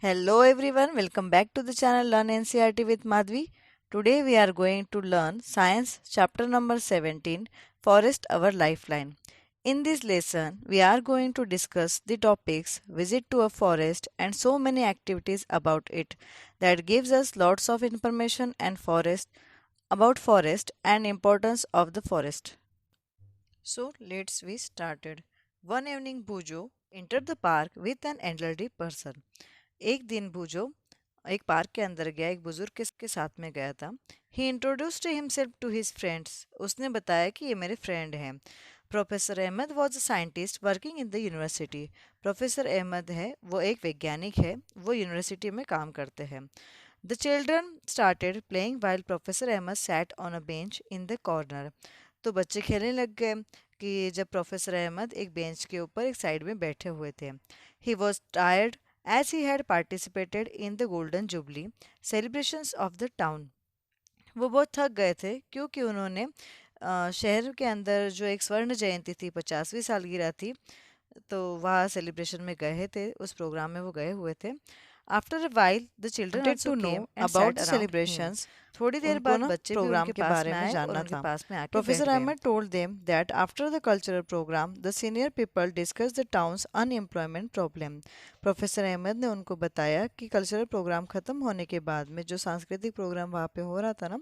Hello everyone, welcome back to the channel Learn NCERT with Madhvi. Today we are going to learn Science chapter number 17, Forest Our Lifeline. In this lesson, we are going to discuss the topics visit to a forest and so many activities about it that gives us lots of information and forest about forest and importance of the forest. So let's we started. One evening Bujo entered the park with an elderly person. एक दिन भूजो एक park के अंदर गया एक बुजुर्ग के साथ में गया था he introduced himself to his friends उसने बताया कि ये मेरे फ्रेंड हैं professor Ahmad was a scientist working in the university professor Ahmad है वो एक वैज्ञानिक है वो यूनिवर्सिटी में काम करते हैं the children started playing while Professor Ahmad sat on a bench in the corner तो बच्चे खेलने लग गए कि जब प्रोफेसर अहमद एक बेंच के ऊपर एक साइड में बैठे हुए थे he was tired as he had participated in the Golden Jubilee celebrations of the town. वो बहुत थक गए थे क्योंकि उन्होंने शहर के अंदर जो एक स्वर्ण जयंती थी 50वीं सालगिरह थी तो वहाँ सेलिब्रेशन में गए थे उस प्रोग्राम में वो गए हुए थे after a while the children wanted also to came know and about sat the around him. celebrations थोड़ी देर उनको बाद ना बच्चे भी प्रोग्राम उनके के पास बारे में में आए और जानना उनके था पास में आके Professor बैठ गए Ahmed told them that after the cultural program the senior people discussed the town's unemployment problem. Professor Ahmad ने उनको बताया कि कल्चरल प्रोग्राम ख़त्म होने के बाद में जो सांस्कृतिक प्रोग्राम वहाँ पे हो रहा था ना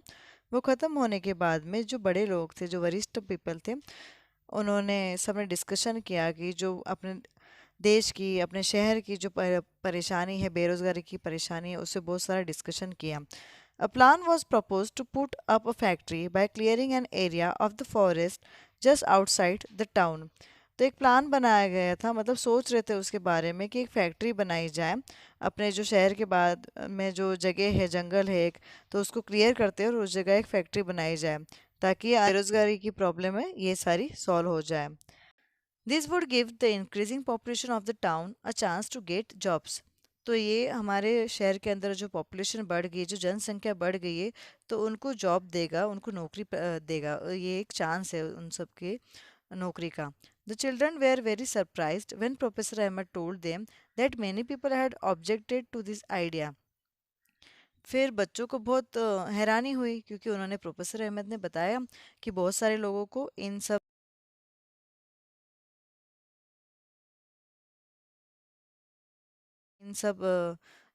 वो ख़त्म होने के बाद में जो बड़े लोग थे जो वरिष्ठ पीपल थे उन्होंने सबने डिस्कशन किया कि जो अपने देश की अपने शहर की जो परेशानी है बेरोज़गारी की परेशानी है उससे बहुत सारा डिस्कशन किया A plan was proposed to put up a factory by clearing an area of the forest just outside the town. तो एक प्लान बनाया गया था मतलब सोच रहे थे उसके बारे में कि एक फैक्ट्री बनाई जाए अपने जो शहर के बाद में जो जगह है जंगल है एक तो उसको क्लियर करते और उस जगह एक फैक्ट्री बनाई जाए ताकि बेरोजगारी की प्रॉब्लम है ये सारी सॉल्व हो जाए this would give the increasing population of the town a chance to get jobs तो ये हमारे शहर के अंदर जो पॉपुलेशन बढ़ गई जो जनसंख्या बढ़ गई है तो उनको जॉब देगा उनको नौकरी देगा ये एक चांस है उन सब के नौकरी का the children were very surprised when Professor Ahmad told them that many people had objected to this idea फिर बच्चों को बहुत हैरानी हुई क्योंकि उन्होंने प्रोफेसर अहमद ने बताया कि बहुत सारे लोगों को इन सब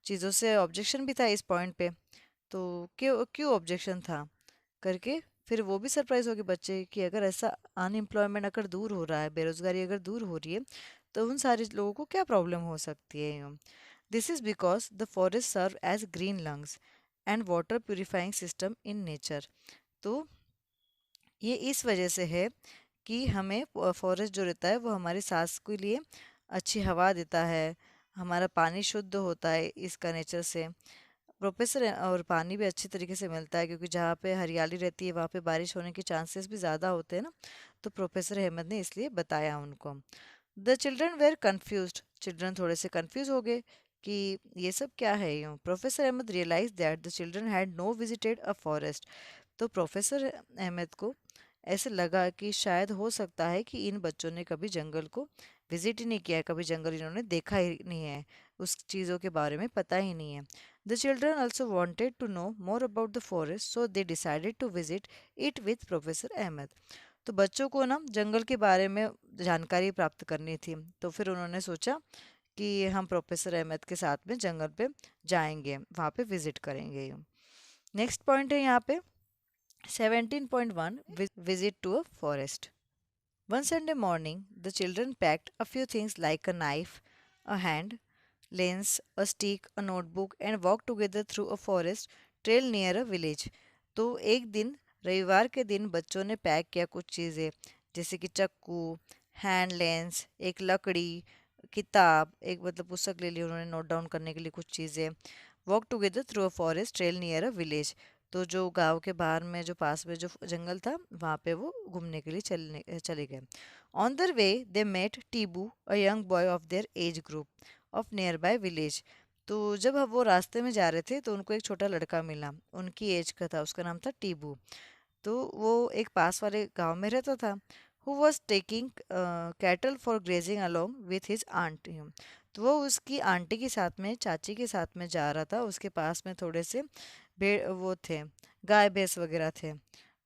चीज़ों से ऑब्जेक्शन भी था इस पॉइंट पे तो क्यों क्यों ऑब्जेक्शन था करके फिर वो भी सरप्राइज हो गए बच्चे कि अगर ऐसा अनएम्प्लॉयमेंट अगर दूर हो रहा है बेरोजगारी अगर दूर हो रही है तो उन सारे लोगों को क्या प्रॉब्लम हो सकती है यूँ this is because the forest serve as green lungs and water purifying system in nature तो ये इस वजह से है कि हमें फॉरेस्ट जो रहता है वो हमारी सांस के लिए अच्छी हवा देता है हमारा पानी शुद्ध होता है इसका नेचर से प्रोफेसर और पानी भी अच्छी तरीके से मिलता है क्योंकि जहाँ पे हरियाली रहती है वहाँ पे बारिश होने के चांसेस भी ज़्यादा होते हैं ना तो प्रोफेसर अहमद ने इसलिए बताया उनको the children were confused children थोड़े से कन्फ्यूज हो गए कि ये सब क्या है यूँ Professor Ahmad realise that the children had no visited a forest तो प्रोफेसर अहमद को ऐसे लगा कि शायद हो सकता है कि इन बच्चों ने कभी जंगल को विजिट ही नहीं किया है कभी जंगल इन्होंने देखा ही नहीं है उस चीज़ों के बारे में पता ही नहीं है the children also wanted to know more about the forest so they decided to visit it with Professor Ahmad तो बच्चों को ना जंगल के बारे में जानकारी प्राप्त करनी थी तो फिर उन्होंने सोचा कि हम प्रोफेसर अहमद के साथ में जंगल पे जाएंगे वहाँ पे विजिट करेंगे नेक्स्ट पॉइंट है यहाँ पे 17.1 Visit to a forest. One Sunday morning, the children packed a few things like a knife, a hand, lens, a stick, a notebook, and walked together through a forest trail near a village. तो एक दिन रविवार के दिन बच्चों ने pack किया कुछ चीज़ें जैसे कि चक्कू हैंड लेंस एक लकड़ी किताब एक मतलब पुस्तक ले ली उन्होंने नोट डाउन करने के लिए कुछ चीज़ें walk together through a forest trail near a village तो जो गांव के बाहर में जो पास में जो जंगल था वहाँ पे वो घूमने के लिए चले गए on the way they met Tibu a young boy of their age group of nearby village तो जब वो रास्ते में जा रहे थे तो उनको एक छोटा लड़का मिला उनकी एज का था उसका नाम था टीबू तो वो एक पास वाले गांव में रहता था who was taking cattle for grazing along with his aunt तो वो उसकी आंटी के साथ में, चाची के साथ में जा रहा था। उसके पास में थोड़े से वो थे, गाय भैंस वगैरह थे,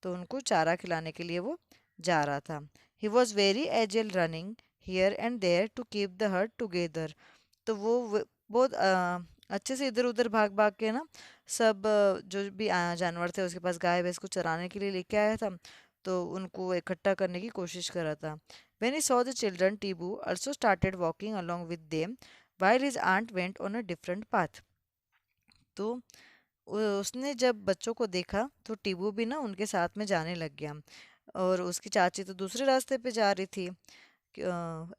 तो उनको चारा खिलाने के लिए वो जा रहा था। He was very agile running here and there to keep the herd together. तो वो बहुत अच्छे से इधर उधर भाग भाग के ना सब जो भी जानवर थे उसके पास, गाय भैंस को चराने के लिए लेके आया था, तो उनको इकट्ठा करने की कोशिश कर रहा था। When he saw the children, Tibu also started walking along with them, while his aunt went on a different path. तो उसने जब बच्चों को देखा तो टीबू भी ना उनके साथ में जाने लग गया, और उसकी चाची तो दूसरे रास्ते पे जा रही थी।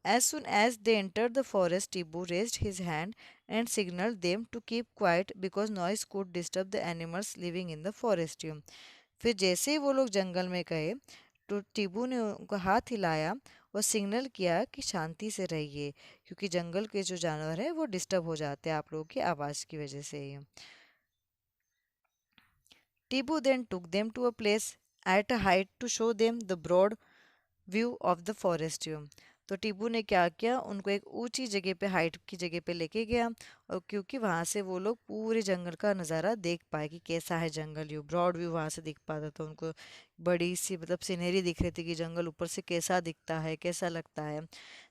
As soon as they entered the forest, Tibu raised his hand and signaled them to keep quiet because noise could disturb the animals living in the forest. फिर जैसे ही वो लोग जंगल में गए तो टीबू ने उनका हाथ हिलाया और सिग्नल किया कि शांति से रहिए, क्योंकि जंगल के जो जानवर हैं वो डिस्टर्ब हो जाते हैं आप लोगों की आवाज़ की वजह से ही। टीबू then took them to a place at a height to show them the broad view of the forest view. तो टीबू ने क्या किया, उनको एक ऊंची जगह पे, हाइट की जगह पे लेके गया, और क्योंकि वहां से वो लोग पूरे जंगल का नज़ारा देख पाए कि कैसा है जंगल व्यू, ब्रॉड व्यू वहां से दिख पाता था उनको। बड़ी सी मतलब सीनरी दिख रही थी कि जंगल ऊपर से कैसा दिखता है, कैसा लगता है।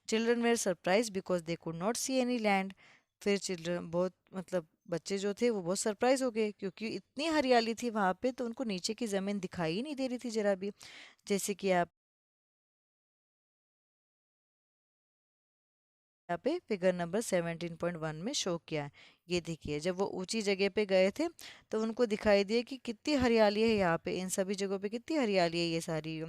Children were surprise because they could not see any land. फिर चिल्ड्रन बहुत मतलब बच्चे जो थे वो बहुत सरप्राइज हो गए, क्योंकि इतनी हरियाली थी वहां पे, तो उनको नीचे की ज़मीन दिखाई ही नहीं दे रही थी जरा भी। जैसे कि आप यहाँ पे फिगर नंबर 17.1 में शो किया है। ये देखिए, जब वो ऊंची जगह पे गए थे तो उनको दिखाई दिया कि कितनी हरियाली है यहाँ पे, इन सभी जगहों पे कितनी हरियाली है ये सारी,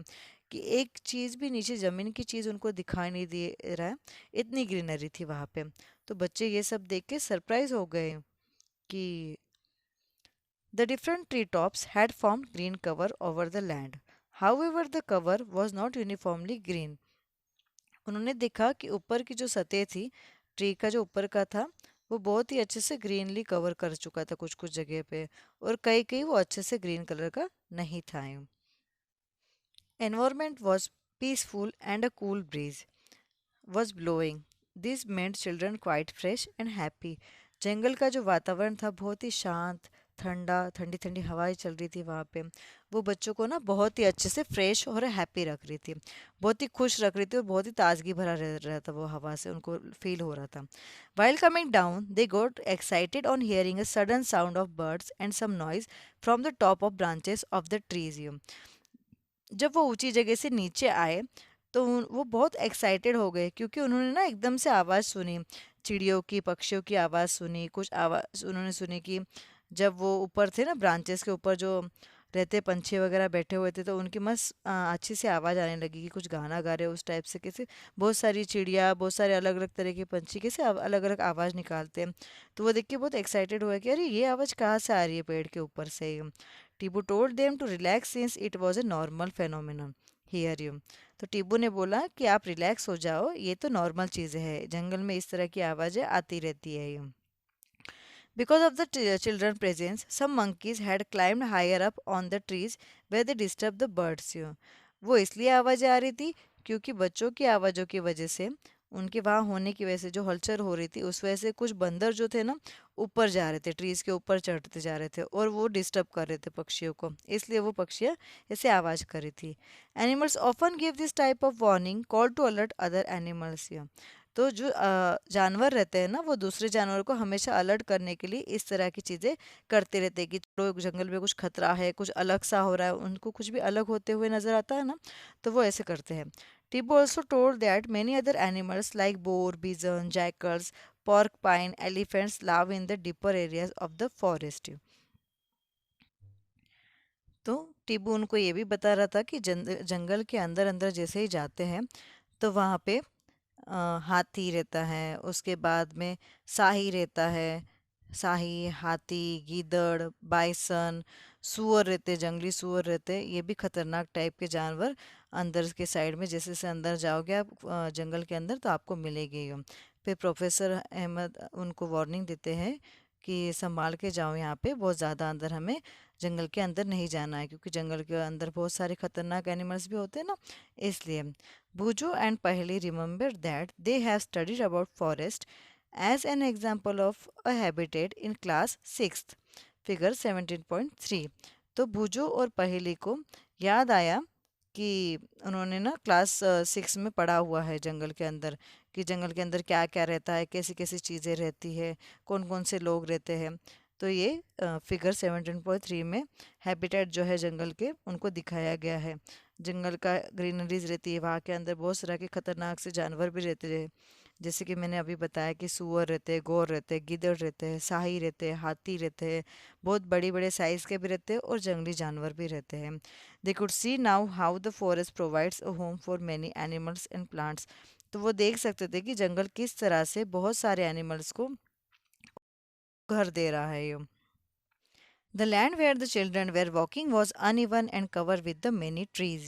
कि एक चीज़ भी नीचे ज़मीन की चीज़ उनको दिखाई नहीं दे रहा है, इतनी ग्रीनरी थी वहाँ पे। तो बच्चे ये सब देख के सरप्राइज हो गए कि the different tree tops had formed green cover over the land. However the cover was not uniformly green. उन्होंने देखा कि ऊपर की जो सतह थी, ट्री का जो ऊपर का था, वो बहुत ही अच्छे से ग्रीनली कवर कर चुका था कुछ कुछ जगह पे, और कई कई वो अच्छे से ग्रीन कलर का नहीं था। Environment was peaceful and a cool bridge was blowing. This made children quite fresh and happy. जंगल का जो वातावरण था बहुत ही शांत, ठंडा, ठंडी ठंडी हवाएं चल रही थी वहाँ पे। वो बच्चों को ना बहुत ही अच्छे से फ्रेश और हैप्पी रख रही थी, बहुत ही खुश रख रही थी, और बहुत ही ताजगी भरा रह रहा था वो हवा से, उनको फील हो रहा था। While coming down, they got excited on hearing a sudden sound of birds and some noise from the top of branches of the trees. जब वो ऊंची जगह से नीचे आए तो वो बहुत एक्साइटेड हो गए, क्योंकि उन्होंने ना एकदम से आवाज़ सुनी, चिड़ियों की, पक्षियों की आवाज़ सुनी, कुछ आवाज़ उन्होंने सुनी कि जब वो ऊपर थे ना, ब्रांचेस के ऊपर जो रहते पंछी वगैरह बैठे हुए थे, तो उनकी मस्त अच्छी सी आवाज़ आने लगी कि कुछ गाना गा रहे हो उस टाइप से, कैसे बहुत सारी चिड़िया, बहुत सारे अलग अलग तरह के पंछी कैसे अलग अलग आवाज़ निकालते हैं। तो वो देख के बहुत एक्साइटेड हुआ कि अरे ये आवाज़ कहाँ से आ रही है पेड़ के ऊपर से। Tibu told them to relax since it was a normal phenomenon here you. तो टीबू ने बोला कि आप रिलैक्स हो जाओ, ये तो नॉर्मल चीज़ें हैं, जंगल में इस तरह की आवाज़ें आती रहती है। ये Because of the children presence, some monkeys had climbed higher up on the trees where they disturbed the birds. वो इसलिए आवाज़ें आ रही थी क्योंकि बच्चों की आवाज़ों की वजह से, उनके वहाँ होने की वजह से, जो हलचल हो रही थी उस वजह से कुछ बंदर जो थे ना ऊपर जा रहे थे, ट्रीज के ऊपर चढ़ते जा रहे थे, और वो डिस्टर्ब कर रहे थे पक्षियों को, इसलिए वो पक्षियाँ ऐसे आवाज़ कर रही थी। Animals often give this type of warning call to alert other animals. तो जो जानवर रहते हैं ना, वो दूसरे जानवर को हमेशा अलर्ट करने के लिए इस तरह की चीज़ें करते रहते हैं कि चलो जंगल में कुछ खतरा है, कुछ अलग सा हो रहा है, उनको कुछ भी अलग होते हुए नजर आता है ना, तो वो ऐसे करते हैं। Tibu also told that many other animals like boar, bison, jackals, porcupine, elephants live in the deeper areas of the forest. तो टीबू उनको ये भी बता रहा था कि जंगल के अंदर अंदर जैसे ही जाते हैं तो वहाँ पे हाथी रहता है, उसके बाद में शाही रहता है, शाही, हाथी, गीदड़, बाइसन, सूअर रहते, जंगली सूअर रहते, ये भी खतरनाक टाइप के जानवर अंदर के साइड में, जैसे जैसे अंदर जाओगे आप जंगल के अंदर तो आपको मिलेंगे ही। फिर प्रोफेसर अहमद उनको वार्निंग देते हैं कि संभाल के जाओ, यहाँ पे बहुत ज़्यादा अंदर हमें जंगल के अंदर नहीं जाना है, क्योंकि जंगल के अंदर बहुत सारे खतरनाक एनिमल्स भी होते हैं ना, इसलिए। Bujo and Paheli remembered that they have studied about forest as an example of a habitat in class 6th, figure 17.3। तो भुजो और पहेली को याद आया कि उन्होंने ना क्लास 6 में पढ़ा हुआ है जंगल के अंदर, कि जंगल के अंदर क्या क्या रहता है, कैसी कैसी चीज़ें रहती है, कौन कौन से लोग रहते हैं। तो ये फिगर 17.3 में हैबिटेट जो है जंगल के उनको दिखाया गया है। जंगल का ग्रीनरीज रहती है, वहाँ के अंदर बहुत तरह के खतरनाक से जानवर भी रहते हैं। जैसे कि मैंने अभी बताया कि सूअर रहते हैं, गौर रहते हैं, गिद्दड़ रहते हैं, शाही रहते हैं, हाथी रहते हैं, बहुत बड़ी बड़े साइज़ के भी रहते हैं और जंगली जानवर भी रहते हैं। They could see now how the forest provides a home for many animals and plants. तो वो देख सकते थे कि जंगल किस तरह से बहुत सारे एनिमल्स को घर दे रहा है ये। The land where the children were walking was uneven and covered with the many trees।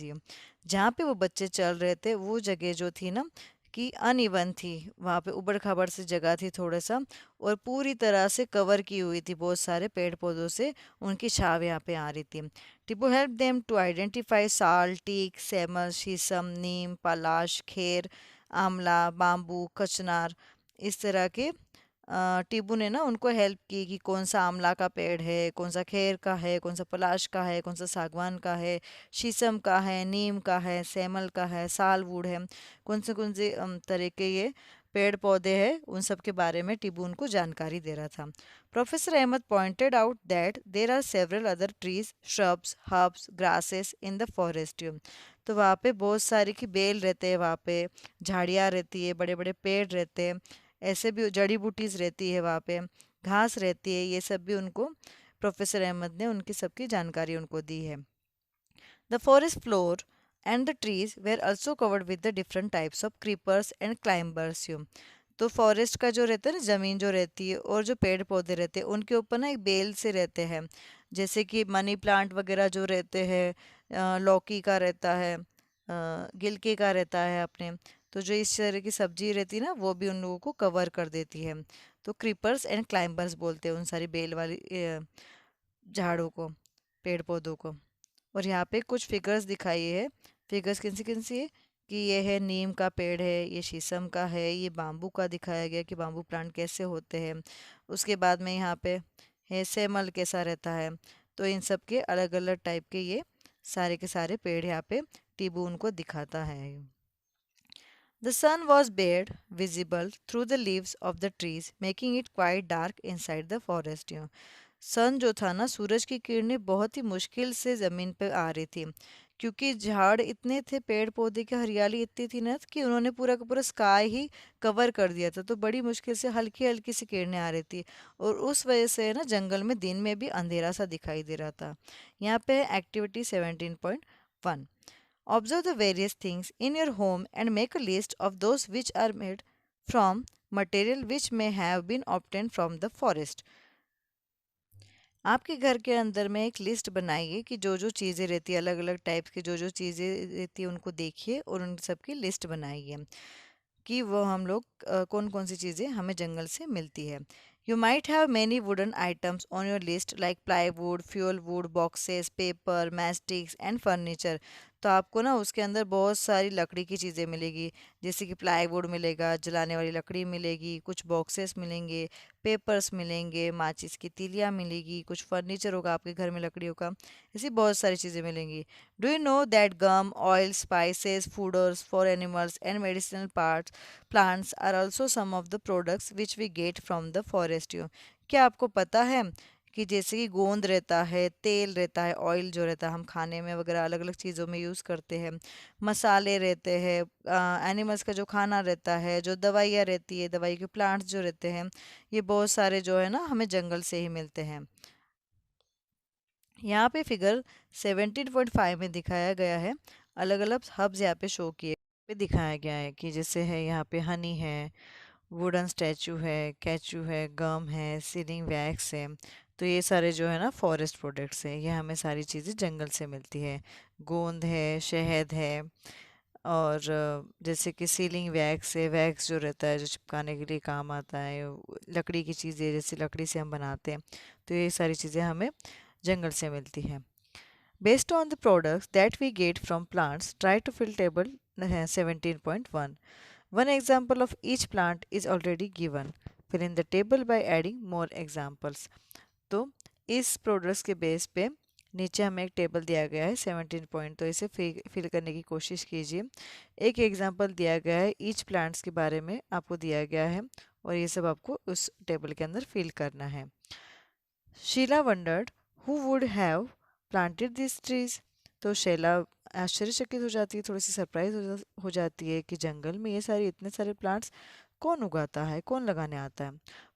जहाँ पे वो बच्चे चल रहे थे वो जगह जो थी ना कि अनइवन थी, वहाँ पे उबड़ खाबड़ सी जगह थी थोड़ा सा, और पूरी तरह से कवर की हुई थी बहुत सारे पेड़ पौधों से, उनकी छाव यहाँ पे आ रही थी। Tipu help them to identify sal, teak, semal, shisham, नीम, पलाश, खेर, आंवला, बाम्बू, कचनार, इस तरह के टीबू ने ना उनको हेल्प की कि कौन सा आंवला का पेड़ है, कौन सा खैर का है, कौन सा पलाश का है, कौन सा सागवान का है, शीशम का है, नीम का है, सेमल का है, सालवुड है, कौन से तरह के ये पेड़ पौधे हैं, उन सब के बारे में टीबू उनको जानकारी दे रहा था। Professor Ahmad pointed out that there are several other trees, shrubs, herbs, grasses in the forest. तो वहाँ पे बहुत सारी की बेल रहते हैं, वहाँ पे झाड़ियाँ रहती है, बड़े बड़े पेड़ रहते हैं, ऐसे भी जड़ी बूटीज रहती है वहाँ पे, घास रहती है, ये सब भी उनको प्रोफेसर अहमद ने उनकी सबकी जानकारी उनको दी है। The forest floor and the trees were also covered with the different types of creepers and climbers. तो फॉरेस्ट का जो रहता है ना, ज़मीन जो रहती है और जो पेड़ पौधे रहते हैं उनके ऊपर ना एक बेल से रहते हैं, जैसे कि मनी प्लांट वगैरह जो रहते हैं, लौकी का रहता है, गिलके का रहता है अपने। तो जो इस तरह की सब्जी रहती है ना वो भी उन लोगों को कवर कर देती है। तो क्रीपर्स एंड क्लाइंबर्स बोलते हैं उन सारी बेल वाली झाड़ों को, पेड़ पौधों को। और यहाँ पे कुछ फिगर्स दिखाई है। फिगर्स किन सी है कि ये है नीम का पेड़ है, ये शीशम का है, ये बाम्बू का दिखाया गया कि बाम्बू प्लांट कैसे होते हैं। उसके बाद में यहाँ पे है सेमल कैसा रहता है। तो इन सब के अलग अलग टाइप के ये सारे के सारे पेड़ यहाँ पे टीबू उनको दिखाता है। The sun was bared, visible through the leaves of the trees, making it quite dark inside the forest। सन जो था ना, सूरज की किरणें बहुत ही मुश्किल से ज़मीन पे आ रही थी, क्योंकि झाड़ इतने थे, पेड़ पौधे की हरियाली इतनी थी ना कि उन्होंने पूरा का पूरा स्काई ही कवर कर दिया था। तो बड़ी मुश्किल से हल्की हल्की सी किरणें आ रही थी, और उस वजह से ना जंगल में दिन में भी अंधेरा सा दिखाई दे रहा था। यहाँ पे है activity 17.1। Observe the various things in your home and make a list of those which are made from material which may have been obtained from the forest। आपके घर के अंदर में एक लिस्ट बनाइए कि जो जो चीज़ें रहती है, अलग अलग टाइप्स की जो जो चीज़ें रहती है उनको देखिए और उन सब की लिस्ट बनाइए कि वो हम लोग कौन कौन सी चीज़ें हमें जंगल से मिलती है। You might have many wooden items on your list like plywood, fuel wood, boxes, paper, mastics and furniture. तो आपको ना उसके अंदर बहुत सारी लकड़ी की चीज़ें मिलेगी, जैसे कि प्लाईवुड मिलेगा, जलाने वाली लकड़ी मिलेगी, कुछ बॉक्सेस मिलेंगे, पेपर्स मिलेंगे, माचिस की तीलियाँ मिलेगी, कुछ फर्नीचर होगा आपके घर में लकड़ियों का, ऐसी बहुत सारी चीज़ें मिलेंगी। Do you know that gum, oil, spices, fodders for animals and medicinal parts plants are also some of the products which we get from the forest। क्या आपको पता है कि जैसे कि गोंद रहता है, तेल रहता है, ऑयल जो रहता है हम खाने में वगैरह अलग अलग चीज़ों में यूज़ करते हैं, मसाले रहते हैं, एनिमल्स का जो खाना रहता है, जो दवाइयाँ रहती है, दवाई के प्लांट्स जो रहते हैं, ये बहुत सारे जो है ना हमें जंगल से ही मिलते हैं। यहाँ पे फिगर 17.5 में दिखाया गया है, अलग अलग हब्स यहाँ पे शो किए पे दिखाया गया है कि जैसे है यहाँ पे हनी है, वुडन स्टैचू है, कैचू है, गम है, सीलिंग वैक्स है। तो ये सारे जो है ना फॉरेस्ट प्रोडक्ट्स हैं, ये हमें सारी चीज़ें जंगल से मिलती है। गोंद है, शहद है, और जैसे कि सीलिंग वैक्स है, वैक्स जो रहता है जो चिपकाने के लिए काम आता है, लकड़ी की चीज़ें जैसे लकड़ी से हम बनाते हैं, तो ये सारी चीज़ें हमें जंगल से मिलती हैं। Based on the products that we get from plants, try to fill table 17.1। One example of each plant is already given। Fill in the table by adding more examples. तो इस प्रोडक्ट्स के बेस पे नीचे हमें एक table दिया गया है 17 पॉइंट, तो इसे फिल करने की कोशिश कीजिए। एक एग्जांपल दिया गया है, ईच प्लांट्स के बारे में आपको दिया गया है और ये सब आपको उस टेबल के अंदर फिल करना है। Sheela wondered who would have planted this trees. तो शैला आश्चर्यचकित हो जाती है, थोड़ी सी सरप्राइज हो जाती है कि जंगल में ये सारे इतने सारे प्लांट्स कौन उगाता है, कौन लगाने आता है।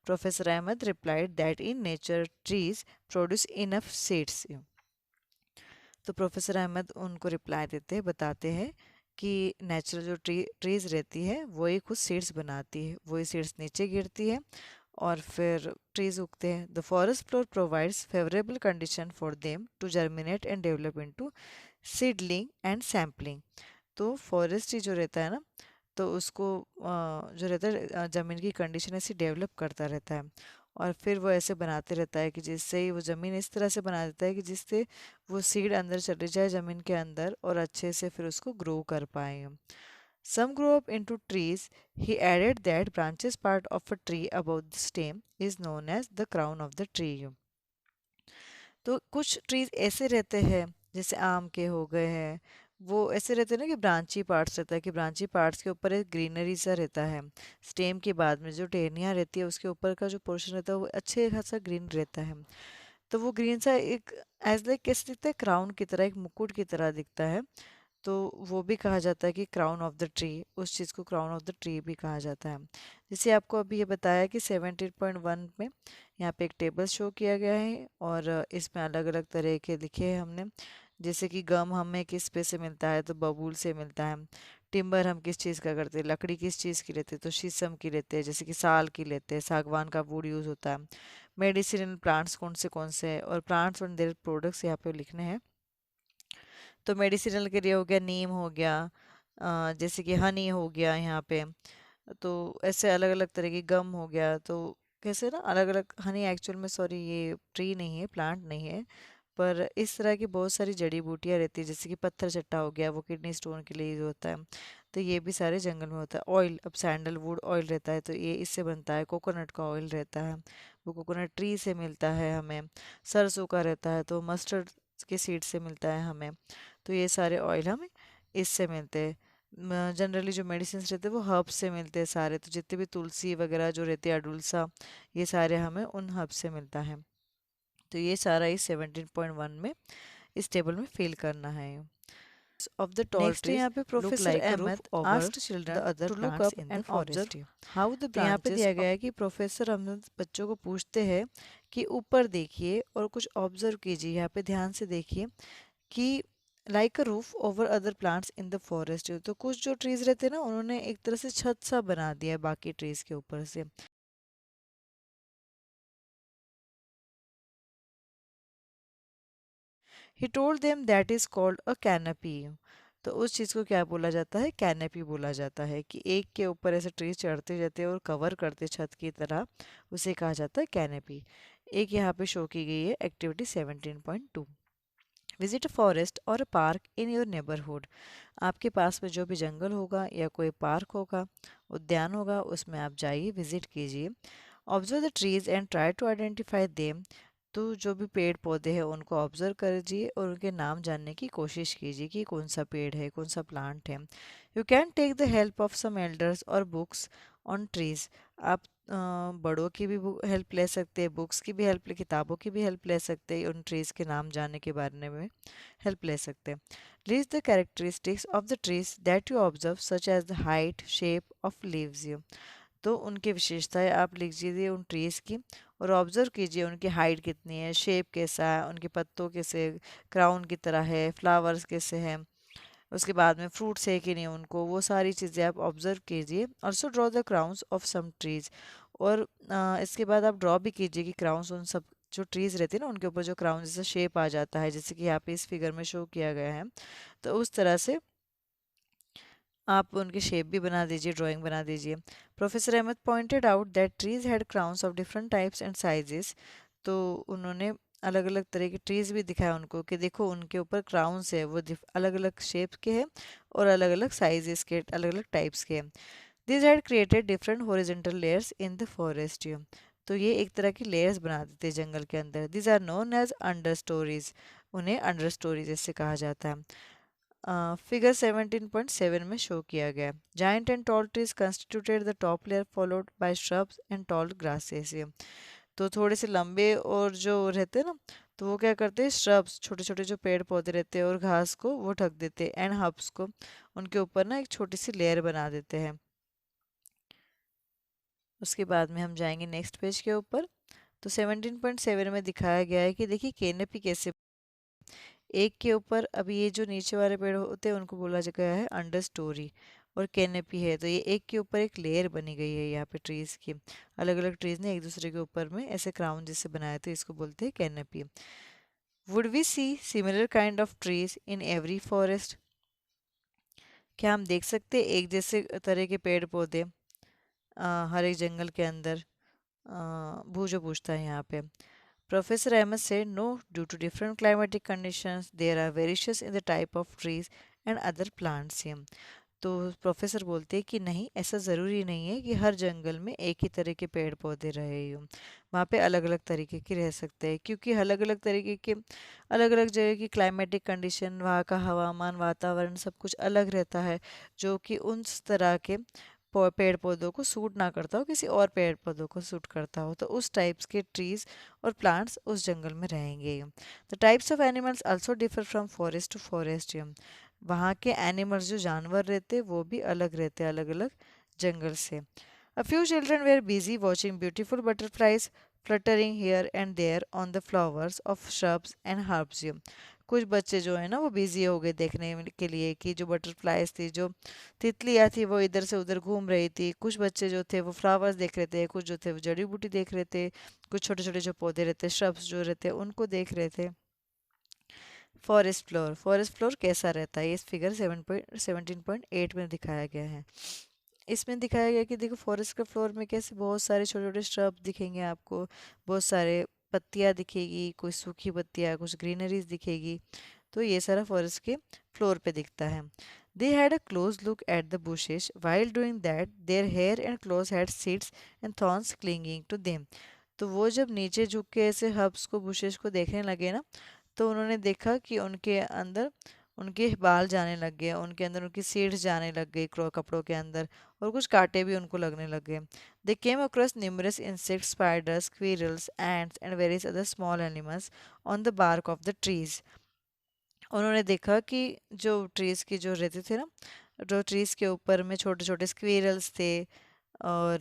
Professor Ahmad replied that in nature trees produce enough seeds. तो प्रोफेसर अहमद उनको रिप्लाई देते हैं, बताते हैं कि नेचुरल जो ट्रीज रहती है वो ही खुद सीड्स बनाती है, वही सीड्स नीचे गिरती है और फिर ट्रीज उगते हैं। The forest floor provides favourable condition for them to germinate and develop into seedling and sampling. तो फॉरेस्ट ही जो रहता है ना, तो उसको जो रहता है ज़मीन की कंडीशन ऐसी डेवलप करता रहता है और फिर वो ऐसे बनाते रहता है कि जिससे ही वो ज़मीन इस तरह से बना देता है कि जिससे वो सीड अंदर चले जाए ज़मीन के अंदर और अच्छे से फिर उसको ग्रो कर पाए। Some grow up into trees. He added that branches part of a tree above the stem is known as the crown of the tree. तो कुछ ट्रीज ऐसे रहते हैं, जैसे आम के हो गए हैं, वो ऐसे रहते हैं ना कि ब्रांची पार्ट्स रहता है, कि ब्रांची पार्ट्स के ऊपर एक ग्रीनरी सा रहता है। स्टेम के बाद में जो टहनियाँ रहती है उसके ऊपर का जो पोर्शन रहता है वो अच्छे खासा ग्रीन रहता है। तो वो ग्रीन सा एक एज लाइक कैसे दिखता है, क्राउन की तरह, एक मुकुट की तरह दिखता है। तो वो भी कहा जाता है कि क्राउन ऑफ द ट्री, उस चीज़ को क्राउन ऑफ द ट्री भी कहा जाता है। जैसे आपको अभी ये बताया कि 17.1 में यहाँ पे एक टेबल शो किया गया है और इसमें अलग अलग तरह के लिखे हैं हमने। जैसे कि गम हमें किस पे से मिलता है, तो बबूल से मिलता है। टिम्बर हम किस चीज़ का करते हैं, लकड़ी किस चीज़ की लेते हैं, तो शीशम की लेते हैं, जैसे कि साल की लेते हैं, सागवान का वुड यूज़ होता है। मेडिसिनल प्लांट्स कौन से हैं और प्लांट्स एंड देयर प्रोडक्ट्स यहाँ पे लिखने हैं। तो मेडिसिनल के लिए हो गया, नीम हो गया, जैसे कि हनी हो गया यहाँ पे। तो ऐसे अलग अलग तरह की गम हो गया, तो कैसे ना अलग अलग, हनी एक्चुअल में सॉरी ये ट्री नहीं है, प्लांट नहीं है, पर इस तरह की बहुत सारी जड़ी बूटियाँ रहती है। जैसे कि पत्थर चट्टा हो गया, वो किडनी स्टोन के लिए यूज होता है, तो ये भी सारे जंगल में होता है। ऑयल, अब सैंडलवुड ऑयल रहता है तो ये इससे बनता है। कोकोनट का ऑयल रहता है, वो कोकोनट ट्री से मिलता है हमें। सरसों का रहता है तो मस्टर्ड के सीड से मिलता है हमें। तो ये सारे ऑयल हमें इससे मिलते हैं। जनरली जो मेडिसिन रहते हैं वो हर्ब से मिलते हैं सारे, तो जितने भी तुलसी वगैरह जो रहती है, अडुलसा, ये सारे हमें उन हर्ब से मिलता है। तो ये सारा इस 17.1 में इस टेबल में फिल करना है। Of the tall next trees यहाँ पे look Professor like a roof Ahmad over asked the children other to look plants up in the and forest. Observe. How the तो यहाँ पे branches दिया of गया है कि प्रोफेसर अहमद बच्चों को पूछते हैं कि ऊपर देखिए और कुछ ऑब्जर्व कीजिए, यहाँ पे ध्यान से देखिए कि like a roof over other plants in the forest. तो कुछ जो ट्रीज रहते हैं ना, उन्होंने एक तरह से छत सा बना दिया है बाकी ट्रीज के ऊपर से। He told them that is called a canopy. तो उस चीज़ को क्या बोला जाता है, कैनपी बोला जाता है, कि एक के ऊपर ऐसे ट्रीज चढ़ते जाते हैं और कवर करते छत की तरह, उसे कहा जाता है कैनपी। एक यहाँ पे शो की गई है एक्टिविटी 17.2। विजिट अ फॉरेस्ट और अ पार्क इन योर नेबरहुड। आपके पास में जो भी जंगल होगा या कोई पार्क होगा, उद्यान होगा, उसमें आप जाइए, विजिट कीजिए। Observe the trees and try to identify them. तो जो भी पेड़ पौधे हैं उनको ऑब्जर्व कीजिए और उनके नाम जानने की कोशिश कीजिए कि कौन सा पेड़ है, कौन सा प्लांट है। You can take the help of some elders और बुक्स ऑन ट्रीज। आप बड़ों की भी हेल्प ले सकते हैं, बुक्स की भी हेल्प, किताबों की भी हेल्प ले सकते हैं, उन ट्रीज के नाम जानने के बारे में हेल्प ले सकते हैं। List the characteristics of the trees that you observe such as the height shape of leaves you. तो उनकी विशेषताएं आप लिख दीजिए उन ट्रीज की और ऑब्जर्व कीजिए उनकी हाइट कितनी है, शेप कैसा है, उनके पत्तों कैसे क्राउन की तरह है, फ्लावर्स कैसे हैं, उसके बाद में फ्रूट्स है कि नहीं उनको, वो सारी चीज़ें आप ऑब्जर्व कीजिए। Also draw the crowns of some trees. और इसके बाद आप ड्रॉ भी कीजिए कि क्राउन्स उन सब जो ट्रीज रहती है ना उनके ऊपर जो क्राउन जैसा शेप आ जाता है, जैसे कि यहाँ पे इस फिगर में शो किया गया है, तो उस तरह से आप उनके शेप भी बना दीजिए, ड्राइंग बना दीजिए। Professor Ahmad pointed out that trees had crowns of different types and sizes. तो उन्होंने अलग अलग तरह के ट्रीज भी दिखाया उनको कि देखो उनके ऊपर क्राउन्स है, वो अलग अलग शेप के हैं और अलग अलग साइजेस के, अलग अलग टाइप्स के हैं। This had created different horizontal layers in the forest. तो ये एक तरह की लेयर्स बना देते हैं जंगल के अंदर। This are known as understories, उन्हें अंडर स्टोरीज इससे कहा जाता है। फिगर 17.7 में शो किया गया। Giant and tall trees constituted the top layer followed by shrubs and tall grasses. तो थोड़े से लंबे और जो रहते हैं ना, तो वो क्या करते हैं, श्रब्स छोटे छोटे जो पेड़ पौधे रहते हैं और घास को वो ढक देते हैं, एंड हब्स को उनके ऊपर ना एक छोटी सी लेयर बना देते हैं। उसके बाद में हम जाएंगे नेक्स्ट पेज के ऊपर। तो 17.7 में दिखाया गया है कि देखिए केनेपी कैसे एक के ऊपर, अभी ये जो नीचे वाले पेड़ होते हैं उनको बोला गया है अंडर स्टोरी, और कैनेपी है तो ये एक के ऊपर एक लेयर बनी गई है यहाँ पे ट्रीज की। अलग अलग ट्रीज ने एक दूसरे के ऊपर में ऐसे क्राउन जैसे बनाए, तो इसको बोलते हैं canopy. Would we see similar kind of trees in every forest? क्या हम देख सकते हैं एक जैसे तरह के पेड़ पौधे हर एक जंगल के अंदर? भूजो पूछता है यहाँ पे। Professor Amos said no, due to different climatic conditions, there are variations in the type of trees and other plants here. तो प्रोफेसर बोलते हैं कि नहीं, ऐसा ज़रूरी नहीं है कि हर जंगल में एक ही तरह के पेड़ पौधे रहे हों। वहाँ पे अलग अलग तरीके के रह सकते हैं, क्योंकि अलग अलग तरीके के अलग अलग जगह की क्लाइमेटिक कंडीशन, वहाँ का हवामान, वातावरण सब कुछ अलग रहता है, जो कि उस तरह के पेड़ पौधों को सूट ना करता हो, किसी और पेड़ पौधों को सूट करता हो, तो उस टाइप्स के ट्रीज और प्लांट्स उस जंगल में रहेंगे। The types of animals also differ from forest to forest. वहाँ के एनिमल्स जो जानवर रहते हैं वो भी अलग रहते हैं अलग अलग जंगल से। A few children were busy watching beautiful butterflies fluttering here and there on the flowers of shrubs and herbs। कुछ बच्चे जो है ना वो बिजी हो गए देखने के लिए कि जो बटरफ्लाइज थी, जो तितलियाँ थी, वो इधर से उधर घूम रही थी। कुछ बच्चे जो थे वो फ्लावर्स देख रहे थे, कुछ जो थे वो जड़ी बूटी देख रहे थे, कुछ छोटे छोटे जो पौधे रहते, श्रब्स जो रहते उनको देख रहे थे। फॉरेस्ट फ्लोर कैसा रहता है, इस फिगर 17.8 में दिखाया गया है। इसमें दिखाया गया कि देखो फॉरेस्ट के फ्लोर में कैसे बहुत सारे छोटे छोटे श्रब दिखेंगे आपको, बहुत सारे पत्तियां दिखेगी, कुछ सूखी पत्तियां, कुछ ग्रीनरीज दिखेगी। तो ये सारा फॉरेस्ट के फ्लोर पे दिखता है। They had a close look at the bushes while doing that their hair and clothes had seeds and thorns clinging to them। तो वो जब नीचे झुक के ऐसे हब्स को, बुशेस को देखने लगे ना, तो उन्होंने देखा कि उनके अंदर उनके बाल जाने लग गए, उनके अंदर उनकी सीड्स जाने लग गई कपड़ों के अंदर, और कुछ कांटे भी उनको लगने लग गए। They came across numerous insects, spiders, squirrels, ants and various other small animals on the bark of the trees. उन्होंने देखा कि जो ट्रीज के जो रहते थे ना, जो ट्रीज के ऊपर में छोटे छोटे स्क्विरल्स थे, और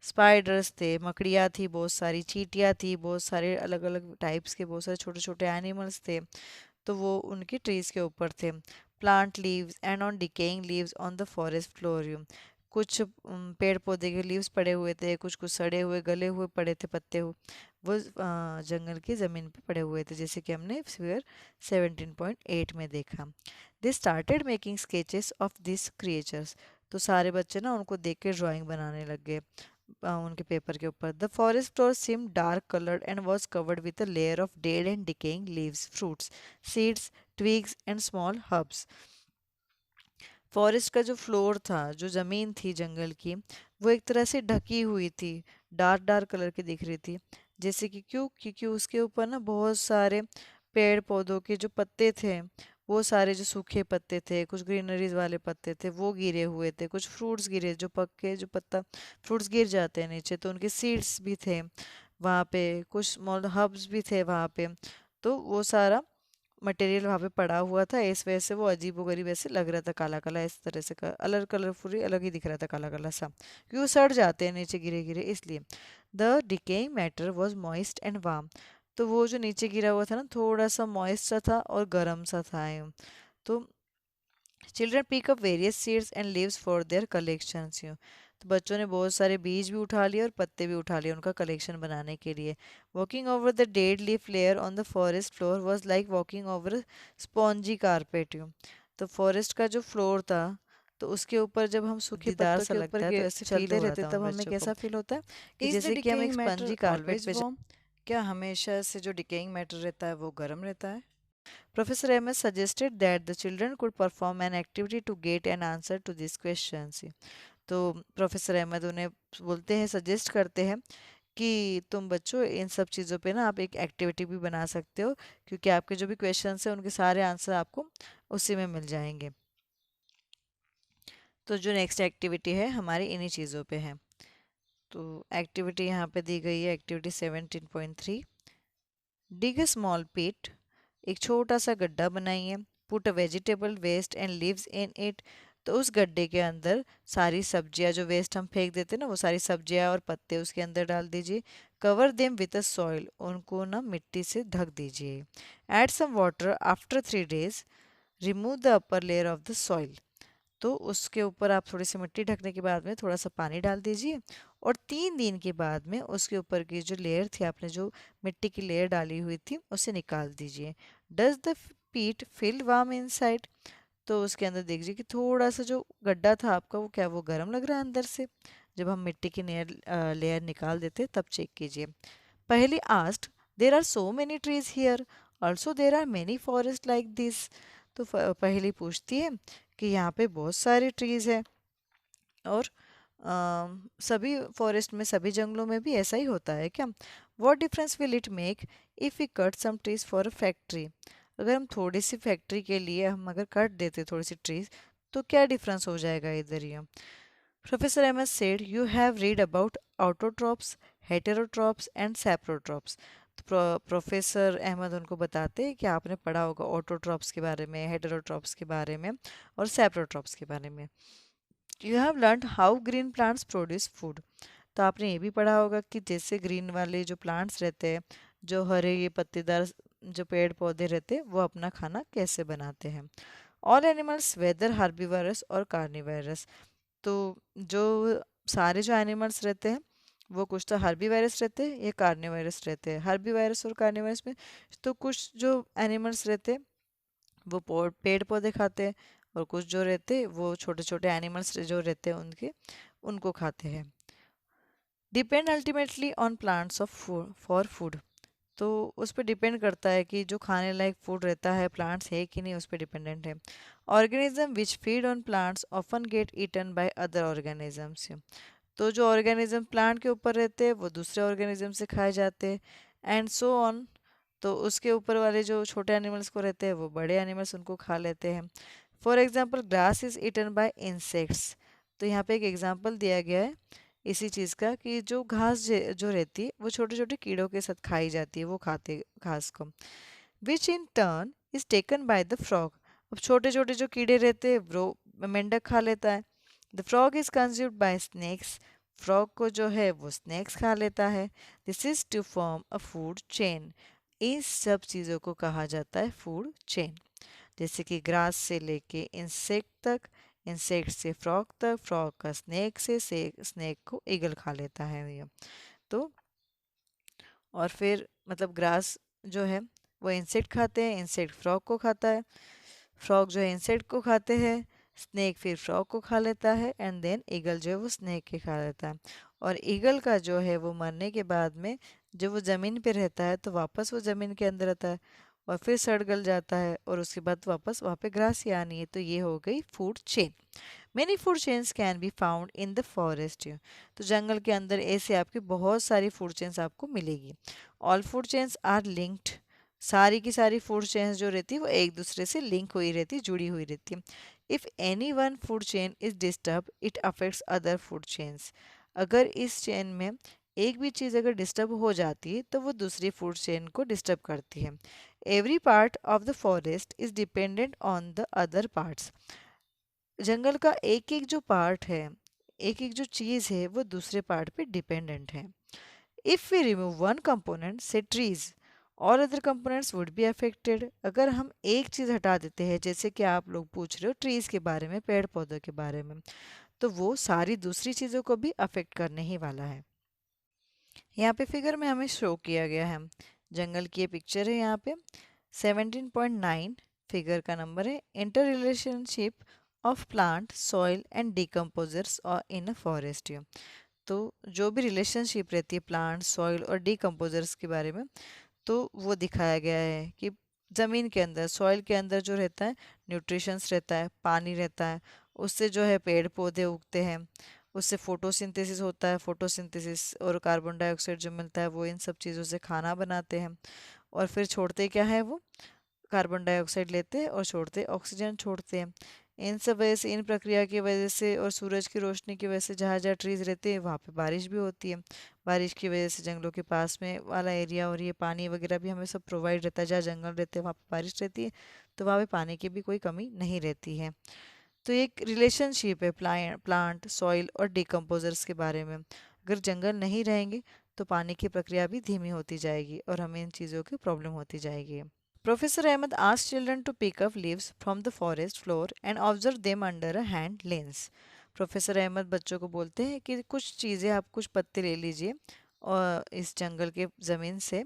स्पाइडर्स थे, मकड़ियाँ थी, बहुत सारी चींटियाँ थी, बहुत सारे अलग अलग टाइप्स के बहुत सारे छोटे छोटे एनिमल्स थे, तो वो उनकी ट्रीज के ऊपर थे। Plant leaves and on decaying leaves on the forest floor. कुछ पेड़ पौधे के लीव्स पड़े हुए थे, कुछ कुछ सड़े हुए गले हुए पड़े थे पत्ते वो जंगल की ज़मीन पे पड़े हुए थे, जैसे कि हमने फिगर 17.8 में देखा। They started making sketches of this creatures. तो सारे बच्चे ना उनको देख के ड्राइंग बनाने लग गए उनके पेपर के ऊपर। The forest floor seemed dark coloured and was covered with a layer of dead and decaying leaves, fruits, seeds, twigs and small herbs। Forest का जो फ्लोर था, जो ज़मीन थी जंगल की, वो एक तरह से ढकी हुई थी, डार्क डार्क कलर की दिख रही थी। जैसे कि क्यों, क्योंकि उसके ऊपर ना बहुत सारे पेड़ पौधों के जो पत्ते थे, वो सारे जो सूखे पत्ते थे, कुछ ग्रीनरीज वाले पत्ते थे, वो गिरे हुए थे, कुछ फ्रूट्स गिरे, जो पक के जो पत्ता फ्रूट्स गिर जाते हैं नीचे, तो उनके सीड्स भी थे वहाँ पे, कुछ स्मॉल हर्ब्स भी थे वहाँ पे। तो वो सारा मटेरियल वहाँ पे पड़ा हुआ था, इस वजह से वो अजीबोगरीब ऐसे लग रहा था, काला काला इस तरह से, अलग कलरफुल अलग ही दिख रहा था, काला काला सा, क्योंकि वो सड़ जाते हैं नीचे गिरे गिरे इसलिए। The decaying matter was moist and warm. तो वो जो नीचे गिरा हुआ था ना, थोड़ा सा मॉइस्ट सा था और गर्म सा था यूं। तो children pick up various seeds and leaves for their collections. तो बच्चों ने बहुत सारे बीज भी उठा लिए और पत्ते भी उठा लिए उनका कलेक्शन बनाने के लिए। Walking over the dead leaf layer on the forest floor was like walking over spongy carpet. तो फॉरेस्ट का जो फ्लोर था, तो उसके ऊपर जब हम सूखे दीदार पत्तों सा के लगता ऊपर है तो ऐसे फील चलते हो रहा रहते था तब उन हमें बच्चों को। कैसा फील होता है कि इज द जैसे कि हम एक decaying spongy matter carpet always पे वार्म? क्या हमेशा से जो डिकेइंग मैटर रहता है वो गर्म रहता है? Professor MS suggested that the children could perform an activity to get an answer to these questions। तो प्रोफेसर अहमद उन्हें बोलते हैं, सजेस्ट करते हैं कि तुम बच्चों इन सब चीज़ों पे ना आप एक एक्टिविटी भी बना सकते हो, क्योंकि आपके जो भी क्वेश्चंस हैं उनके सारे आंसर आपको उसी में मिल जाएंगे। तो जो नेक्स्ट एक्टिविटी है हमारी इन्हीं चीज़ों पे है। तो एक्टिविटी यहाँ पे दी गई है, एक्टिविटी 17.3। डिग अ स्मॉल पिट, एक छोटा सा गड्ढा बनाइए। Put a vegetable waste and leaves in it, तो उस गड्ढे के अंदर सारी सब्जियां, जो वेस्ट हम फेंक देते हैं ना, वो सारी सब्जियां और पत्ते उसके अंदर डाल दीजिए। Cover them with a soil, उनको ना मिट्टी से ढक दीजिए। Add some water after 3 days, remove the upper layer of the soil, तो उसके ऊपर आप थोड़ी सी मिट्टी ढकने के बाद में थोड़ा सा पानी डाल दीजिए, और 3 दिन के बाद में उसके ऊपर की जो लेयर थी, आपने जो मिट्टी की लेयर डाली हुई थी, उसे निकाल दीजिए। डज द पीट फील वार्म इनसाइड, तो उसके अंदर देखिए कि थोड़ा सा जो गड्ढा था आपका, वो क्या वो गर्म लग रहा है अंदर से। जब हम मिट्टी की लेयर निकाल देते तब चेक कीजिए। Paheli asked, there are so many trees here, also there are many forest like this, तो पहली पूछती है कि यहाँ पे बहुत सारे ट्रीज है, और सभी फॉरेस्ट में, सभी जंगलों में भी ऐसा ही होता है क्या? What difference will it make if we cut some trees for a factory, अगर हम थोड़ी सी फैक्ट्री के लिए हम अगर कट देते थोड़ी सी ट्रीज, तो क्या डिफरेंस हो जाएगा इधर ये? Professor MS said you have read about autotrophs, heterotrophs and saprotrophs, तो प्रोफेसर अहमद उनको बताते हैं कि आपने पढ़ा होगा ऑटोट्रॉप्स के बारे में, हेटेरोट्रॉप्स के बारे में और सैप्रोट्रॉप्स के बारे में। You have learn how green plants produce food, तो आपने ये भी पढ़ा होगा कि जैसे ग्रीन वाले जो प्लांट्स रहते हैं, जो हरे ये पत्तेदार जो पेड़ पौधे रहते हैं, वो अपना खाना कैसे बनाते हैं। ऑल एनिमल्स वेदर हार्बीवरस और कार्निवरस, तो जो सारे जो एनिमल्स रहते हैं वो कुछ तो हार्बीवायरस रहते हैं या कार्निवायरस रहते हैं। हार्बीवायरस और कार्निवायरस में तो कुछ जो एनिमल्स रहते हैं वो पेड़ पौधे खाते हैं, और कुछ जो रहते हैं वो छोटे छोटे एनिमल्स जो रहते हैं उनके उनको खाते हैं। Depend ultimately on plants of for food, तो उस पर डिपेंड करता है कि जो खाने लायक फूड रहता है प्लांट्स है कि नहीं, उस पर डिपेंडेंट है। Organism which feed on plants often get eaten by other organisms, तो जो ऑर्गेनिज्म प्लांट के ऊपर रहते हैं वो दूसरे ऑर्गेनिज्म से खाए जाते हैं, एंड सो ऑन, तो उसके ऊपर वाले जो छोटे एनिमल्स को रहते हैं वो बड़े एनिमल्स उनको खा लेते हैं। For example grass is eaten by insects, तो यहाँ पे एक एग्जाम्पल दिया गया है इसी चीज़ का कि जो घास जो रहती है वो छोटे छोटे कीड़ों के साथ खाई जाती है, वो खाते घास को। Which in turn is taken by the frog, अब छोटे छोटे जो कीड़े रहते हैं वो मेंढक खा लेता है। The frog is consumed by snakes, frog को जो है वो स्नेक्स खा लेता है। This is to form a food chain, इस सब चीज़ों को कहा जाता है फूड चेन। जैसे कि ग्रास से लेके इंसेक्ट तक, इंसेक्ट से फ्रॉग तक, फ्रॉग का स्नेक से स्नेक को ईगल खा लेता है ये। तो और फिर मतलब ग्रास जो है वो इंसेक्ट खाते हैं, इंसेक्ट फ्रॉग को खाता है, फ्रॉग जो है इंसेक्ट को खाते हैं, स्नेक फिर फ्रॉग को खा लेता है, एंड देन ईगल जो है वो स्नेक के खा लेता है। और ईगल का जो है वो मरने के बाद में जब वो ज़मीन पे रहता है तो वापस वो ज़मीन के अंदर रहता है, और फिर सड़ गल जाता है, और उसके बाद वापस वहाँ पे ग्रास ही आनी है। तो ये हो गई food chain. Many food chains can be found in the forest, तो जंगल के अंदर ऐसे आपकी बहुत सारी फूड चेन्स आपको मिलेगी। All food chains are linked, सारी की सारी फूड चेन्स जो रहती है वो एक दूसरे से लिंक हुई रहती है, जुड़ी हुई रहती है। If any one food chain is disturb it affects other food chains, अगर इस चेन में एक भी चीज़ अगर डिस्टर्ब हो जाती है तो वो दूसरी फूड चेन को डिस्टर्ब करती है। Every part of the forest is dependent on the other parts, जंगल का एक एक जो पार्ट है, एक एक जो चीज़ है वो दूसरे पार्ट पे डिपेंडेंट है। If we remove one component say trees और other components would be affected, अगर हम एक चीज़ हटा देते हैं, जैसे कि आप लोग पूछ रहे हो ट्रीज़ के बारे में, पेड़ पौधों के बारे में, तो वो सारी दूसरी चीज़ों को भी अफेक्ट करने ही वाला है। यहाँ पे फिगर में हमें शो किया गया है, जंगल की ये पिक्चर है। यहाँ पे 17.9 फिगर का नंबर है, inter relationship of plant soil and decomposers और इन अ फॉरेस्ट। तो जो भी रिलेशनशिप रहती है प्लांट सॉइल और डिकम्पोजर्स के बारे में, तो वो दिखाया गया है कि ज़मीन के अंदर, सॉइल के अंदर जो रहता है न्यूट्रिशंस रहता है, पानी रहता है, उससे जो है पेड़ पौधे उगते हैं, उससे फोटोसिंथेसिस होता है, फोटोसिंथेसिस और कार्बन डाइऑक्साइड जो मिलता है वो इन सब चीज़ों से खाना बनाते हैं। और फिर छोड़ते क्या है वो, कार्बन डाइऑक्साइड लेते हैं और छोड़ते ऑक्सीजन छोड़ते हैं। इन सब वजह से, इन प्रक्रिया की वजह से और सूरज की रोशनी की वजह से जहाँ जहाँ ट्रीज रहते हैं वहाँ पे बारिश भी होती है। बारिश की वजह से जंगलों के पास में वाला एरिया और ये पानी वगैरह भी हमें सब प्रोवाइड रहता है। जहाँ जंगल रहते हैं वहाँ पे बारिश रहती है, तो वहाँ पे पानी की भी कोई कमी नहीं रहती है। तो ये एक रिलेशनशिप है प्लांट, सॉइल और डिकम्पोजर्स के बारे में। अगर जंगल नहीं रहेंगे तो पानी की प्रक्रिया भी धीमी होती जाएगी और हमें इन चीज़ों की प्रॉब्लम होती जाएगी। Professor Ahmed asked children to pick up leaves from the forest floor and observe them under a hand lens. Professor Ahmad बच्चों को बोलते हैं कि कुछ चीज़ें, आप कुछ पत्ते ले लीजिए और इस जंगल के ज़मीन से,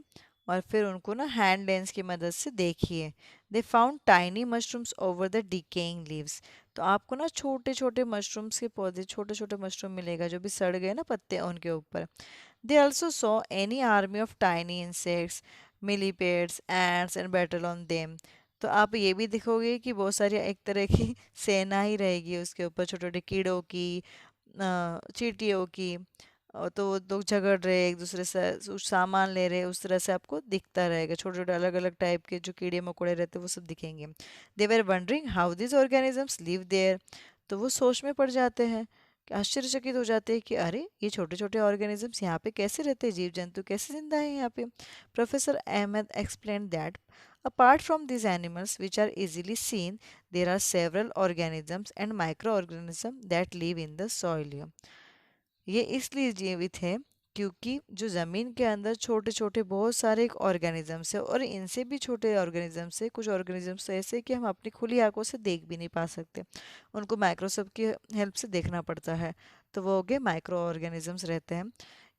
और फिर उनको ना हैंड लेंस की मदद से देखिए। They found tiny mushrooms over the decaying leaves. तो आपको ना छोटे छोटे मशरूम्स के पौधे, छोटे छोटे मशरूम मिलेगा जो भी सड़ गए ना पत्ते उनके ऊपर। They also saw any army of tiny insects, millipedes, ants and battle on them. तो आप ये भी देखोगे कि बहुत सारी एक तरह की सेना ही रहेगी उसके ऊपर, छोटे छोटे कीड़ों की, चींटियों की। तो वो लोग झगड़ रहे एक दूसरे से, कुछ सामान ले रहे, उस तरह से आपको दिखता रहेगा। छोटे छोटे अलग अलग टाइप के जो कीड़े मकोड़े रहते हैं वो सब दिखेंगे। They were wondering how this organisms live there. तो वो सोच में पड़ जाते हैं, आश्चर्यचकित हो जाते हैं कि अरे ये छोटे छोटे ऑर्गेनिजम्स यहाँ पे कैसे रहते हैं, जीव जंतु कैसे जिंदा है यहाँ पे। Professor Ahmad explain that apart from these animals which are easily seen, there are several organisms and microorganisms that live in the soil. ये इसलिए जीवित है क्योंकि जो ज़मीन के अंदर छोटे छोटे बहुत सारे ऑर्गेनिजम्स है, और इनसे भी छोटे ऑर्गेनिजम्स है, कुछ ऑर्गेनिजम्स ऐसे कि हम अपनी खुली आंखों से देख भी नहीं पा सकते, उनको माइक्रोस्कोप की हेल्प से देखना पड़ता है। तो वो हो गए माइक्रो ऑर्गेनिजम्स रहते हैं।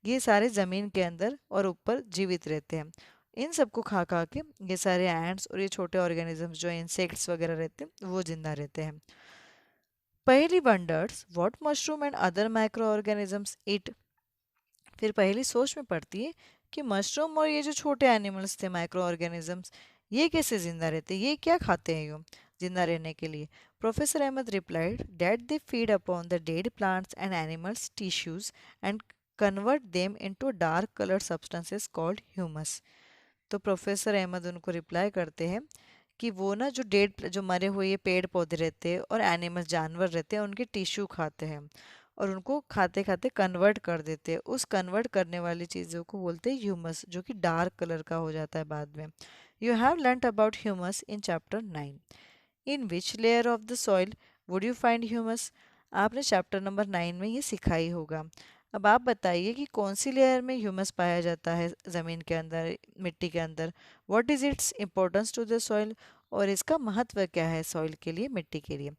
ये सारे ज़मीन के अंदर और ऊपर जीवित रहते हैं। इन सबको खा खा के ये सारे एंट्स और ये छोटे ऑर्गेनिजम्स जो इंसेक्ट्स वगैरह रहते हैं वो जिंदा रहते हैं। पहली wonders what mushroom and other micro organisms it. फिर पहली सोच में पड़ती है कि मशरूम और ये जो छोटे एनिमल्स थे, माइक्रो ऑर्गेनिजम्स, ये कैसे जिंदा रहते, ये क्या खाते हैं यूँ जिंदा रहने के लिए। Professor Ahmad replied that they feed upon the dead plants and animals tissues and convert them into dark coloured substances called humus. तो प्रोफेसर अहमद उनको रिप्लाई करते हैं कि वो ना जो डेड, जो मरे हुए ये पेड़ पौधे रहते हैं और एनिमल जानवर रहते हैं उनके टिश्यू खाते हैं और उनको खाते खाते कन्वर्ट कर देते हैं। उस कन्वर्ट करने वाली चीज़ों को बोलते हैं ह्यूमस, जो कि डार्क कलर का हो जाता है बाद में। You have learned about humus in chapter 9। In which layer of the soil would you find humus. आपने चैप्टर नंबर 9 में ये सिखा ही होगा। अब आप बताइए कि कौन सी लेयर में ह्यूमस पाया जाता है ज़मीन के अंदर, मिट्टी के अंदर। What is its importance to the soil, और इसका महत्व क्या है सॉइल के लिए, मिट्टी के लिए।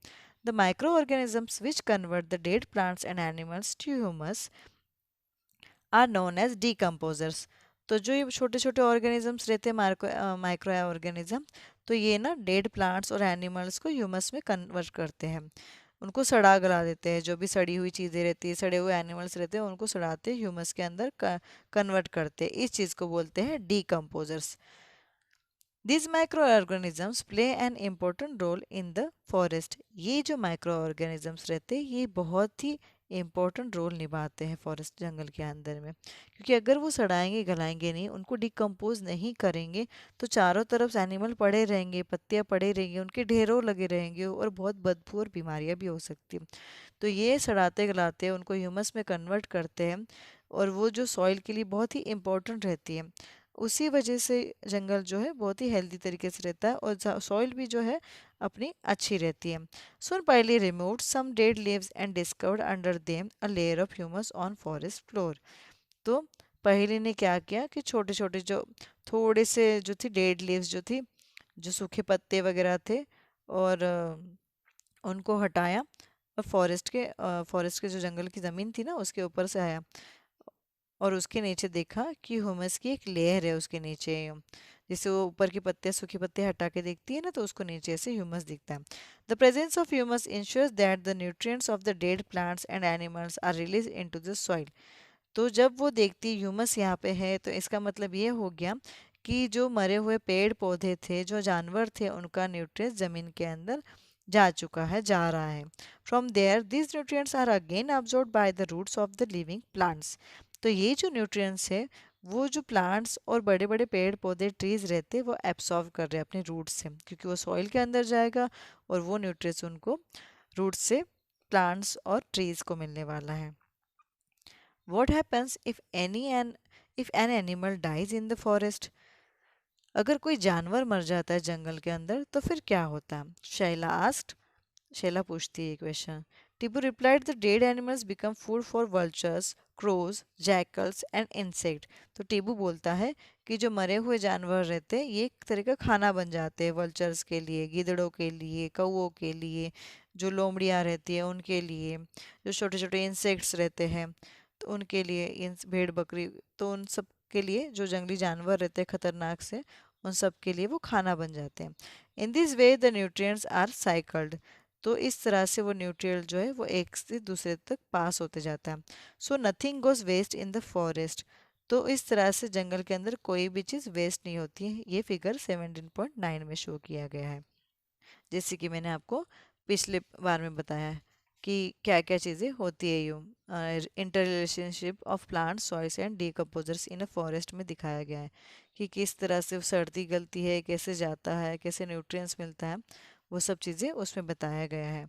The microorganisms which convert the dead plants and animals to humus are known as decomposers. तो जो ये छोटे छोटे ऑर्गेनिजम्स रहते हैं, माइक्रो ऑर्गेनिज्म, तो ये ना डेड प्लांट्स और एनिमल्स को ह्यूमस में कन्वर्ट करते हैं, उनको सड़ा गला देते हैं। जो भी सड़ी हुई चीज़ें रहती है, सड़े हुए एनिमल्स रहते हैं, उनको सड़ाते ह्यूमस के अंदर कन्वर्ट करते हैं। इस चीज़ को बोलते हैं decomposers. These microorganisms play an important role in the forest. ये जो माइक्रो ऑर्गेनिजम्स रहते हैं ये बहुत ही इम्पोर्टेंट रोल निभाते हैं फॉरेस्ट, जंगल के अंदर में। क्योंकि अगर वो सड़ाएंगे गलाएंगे नहीं, उनको डिकम्पोज नहीं करेंगे, तो चारों तरफ एनिमल पड़े रहेंगे, पत्तियां पड़े रहेंगी, उनके ढेरों लगे रहेंगे और बहुत बदबू और बीमारियां भी हो सकती हैं। तो ये सड़ाते गलाते उनको ह्यूमस में कन्वर्ट करते हैं, और वो जो सॉइल के लिए बहुत ही इम्पोर्टेंट रहती है। उसी वजह से जंगल जो है बहुत ही हेल्दी तरीके से रहता है और सॉइल भी जो है अपनी अच्छी रहती है। So Paheli remove some dead leaves and discovered under them a layer of humus on forest floor. तो पहले ने क्या किया कि छोटे छोटे जो थोड़े से जो थी डेड लीव्स जो थी, जो सूखे पत्ते वगैरह थे, और उनको हटाया और फॉरेस्ट के जो जंगल की ज़मीन थी ना उसके ऊपर से आया, और उसके नीचे देखा कि ह्यूमस की एक लेयर है उसके नीचे। जैसे वो ऊपर की पत्तियां, सूखी पत्तियां हटा के देखती है ना, तो उसको नीचे से ह्यूमस दिखता है। The presence of humus ensures that the nutrients of the dead plants and animals are release into the soil. तो जब वो देखती ह्यूमस यहाँ पे है, तो इसका मतलब ये हो गया कि जो मरे हुए पेड़ पौधे थे, जो जानवर थे, उनका न्यूट्रिएंट्स ज़मीन के अंदर जा चुका है, जा रहा है। From there this nutrients are again absorbed by the roots of the living plants. तो ये जो न्यूट्रिएंट्स है वो जो प्लांट्स और बड़े बड़े पेड़ पौधे ट्रीज रहते हैं वो एब्सॉर्ब कर रहे हैं अपने रूट्स से, क्योंकि वो सॉइल के अंदर जाएगा और वो न्यूट्रिएंट्स उनको रूट से प्लांट्स और ट्रीज को मिलने वाला है। What happens if an animal dies in the forest? अगर कोई जानवर मर जाता है जंगल के अंदर तो फिर क्या होता है? शैला पूछती है question. Tipu replied the dead animals become food for vultures, crows, jackals and insect. तो टीपू बोलता है कि जो मरे हुए जानवर रहते हैं ये एक तरह का खाना बन जाते हैं वल्चर्स के लिए, गिदड़ों के लिए, कौओं के लिए, जो लोमड़ियाँ रहती है उनके लिए, जो छोटे छोटे इंसेक्ट्स रहते हैं तो उनके लिए, इन भेड़ बकरी, तो उन सब के लिए जो जंगली जानवर रहते हैं खतरनाक से, उन सब के लिए वो खाना बन जाते हैं। In this way the nutrients are cycled. तो इस तरह से वो न्यूट्रिएंट जो है वो एक से दूसरे तक पास होते जाता है। So nothing goes waste in the forest. तो इस तरह से जंगल के अंदर कोई भी चीज़ वेस्ट नहीं होती है। ये फिगर 17.9 में शो किया गया है। जैसे कि मैंने आपको पिछले बार में बताया है कि क्या क्या चीज़ें होती है। यूँ inter relationship of plant soils and decomposers in a forest में दिखाया गया है कि किस तरह से सर्दी गलती है, कैसे जाता है, कैसे न्यूट्रिएंट्स मिलता है, वो सब चीज़ें उसमें बताया गया है।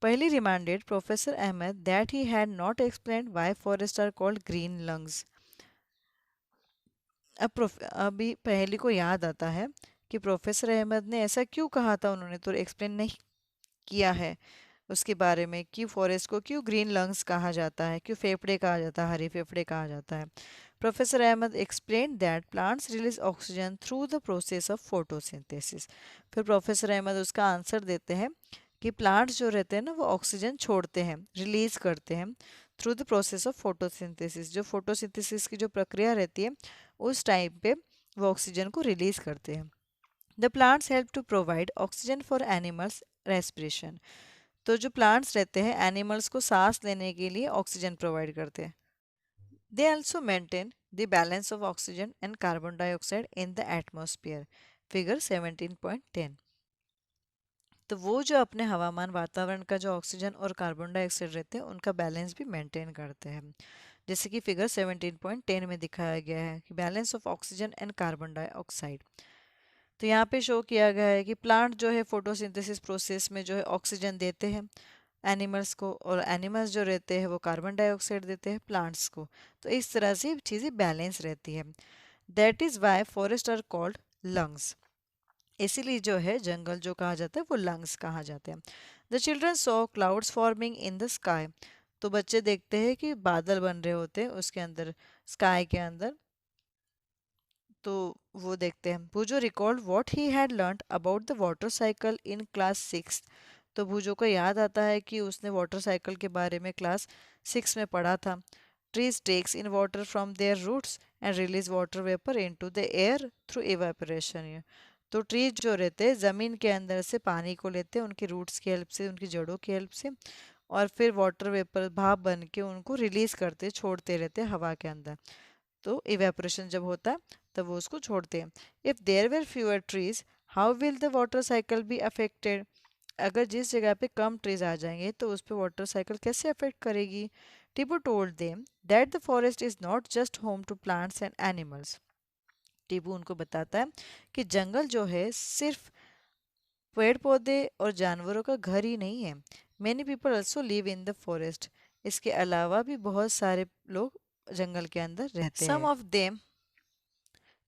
Pahli reminded Professor Ahmed that he had not explained why forests are called green lungs. अभी पहली को याद आता है कि प्रोफेसर अहमद ने ऐसा क्यों कहा था, उन्होंने तो एक्सप्लेन नहीं किया है उसके बारे में कि फॉरेस्ट को क्यों ग्रीन लंग्स कहा जाता है, क्यों फेफड़े कहा जाता है, हरे फेफड़े कहा जाता है। Professor Ahmad explain that plants release oxygen through the process of photosynthesis. फिर प्रोफेसर अहमद उसका आंसर देते हैं कि प्लांट्स जो रहते हैं ना वो ऑक्सीजन छोड़ते हैं, रिलीज करते हैं through the process of photosynthesis. जो फोटोसिंथेसिस की जो प्रक्रिया रहती है उस टाइम पे वो ऑक्सीजन को रिलीज करते हैं। The plants help to provide oxygen for animals respiration. तो जो प्लांट्स रहते हैं एनिमल्स को सांस लेने के लिए ऑक्सीजन प्रोवाइड करते हैं। They also maintain the balance of oxygen and carbon dioxide in the atmosphere. Figure 17.10। तो वो जो अपने हवामान वातावरण का जो ऑक्सीजन और कार्बन डाइऑक्साइड रहते हैं उनका बैलेंस भी मेंटेन करते हैं। जैसे कि फिगर 17.10 में दिखाया गया है कि balance of oxygen and carbon dioxide. तो यहाँ पे शो किया गया है कि प्लांट जो है फोटोसिंथेसिस प्रोसेस में जो है ऑक्सीजन देते हैं एनिमल्स को, और एनिमल्स जो रहते हैं वो कार्बन डाइऑक्साइड देते हैं प्लांट्स को। तो इस तरह से चीज़ें बैलेंस रहती है। That is why forest are called lungs. इसीलिए जो है जंगल जो कहा जाता है वो लंग्स कहा जाते हैं। The children saw clouds forming in the sky. तो बच्चे देखते हैं कि बादल बन रहे होते हैं उसके अंदर, स्काई के अंदर। तो वो देखते हैं। Bhoojo record what he had learned about the water cycle in class 6। तो भूजो को याद आता है कि उसने वाटर साइकिल के बारे में क्लास 6 में पढ़ा था। Trees takes in water from their roots and release water vapour into the air through evaporation. तो ट्रीज जो रहते हैं ज़मीन के अंदर से पानी को लेते हैं उनकी रूट्स की हेल्प से, उनकी जड़ों की हेल्प से, और फिर वाटर वेपर भाप बन के उनको रिलीज करते, छोड़ते रहते हैं हवा के अंदर। तो इवेपोरेशन जब होता है तब वो उसको छोड़ते हैं। If there were fewer trees how will the water cycle be affected. अगर जिस जगह पे कम ट्रीज आ जाएंगे तो उस पर वाटर साइकिल कैसे अफेक्ट करेगी। Tipu told them that the forest is not just home to plants and animals. Tipu उनको बताता है कि जंगल जो है सिर्फ पेड़ पौधे और जानवरों का घर ही नहीं है। Many people also live in the forest. इसके अलावा भी बहुत सारे लोग जंगल के अंदर रहते हैं। Some of them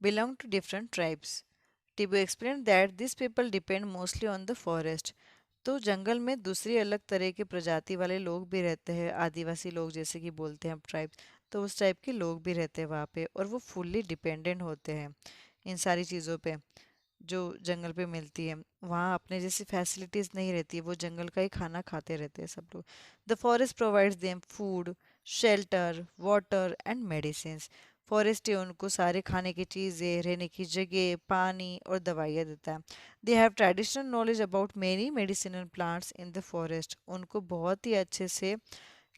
belong to different tribes. Tibu explained that these people depend mostly on the forest. तो जंगल में दूसरी अलग तरह के प्रजाति वाले लोग भी रहते हैं, आदिवासी लोग जैसे कि बोलते हैं हम ट्राइब। तो उस टाइप के लोग भी रहते हैं वहाँ पे और वो फुल्ली डिपेंडेंट होते हैं इन सारी चीज़ों पे जो जंगल पे मिलती है। वहाँ अपने जैसी फैसिलिटीज़ नहीं रहती, वो जंगल का ही खाना खाते रहते हैं सब लोग। The forest provides them food, shelter, water and medicine. Forest ही उनको सारे खाने की चीज़ें, रहने की जगह, पानी और दवाइयाँ देता है। They have traditional knowledge about many medicinal plants in the forest. उनको बहुत ही अच्छे से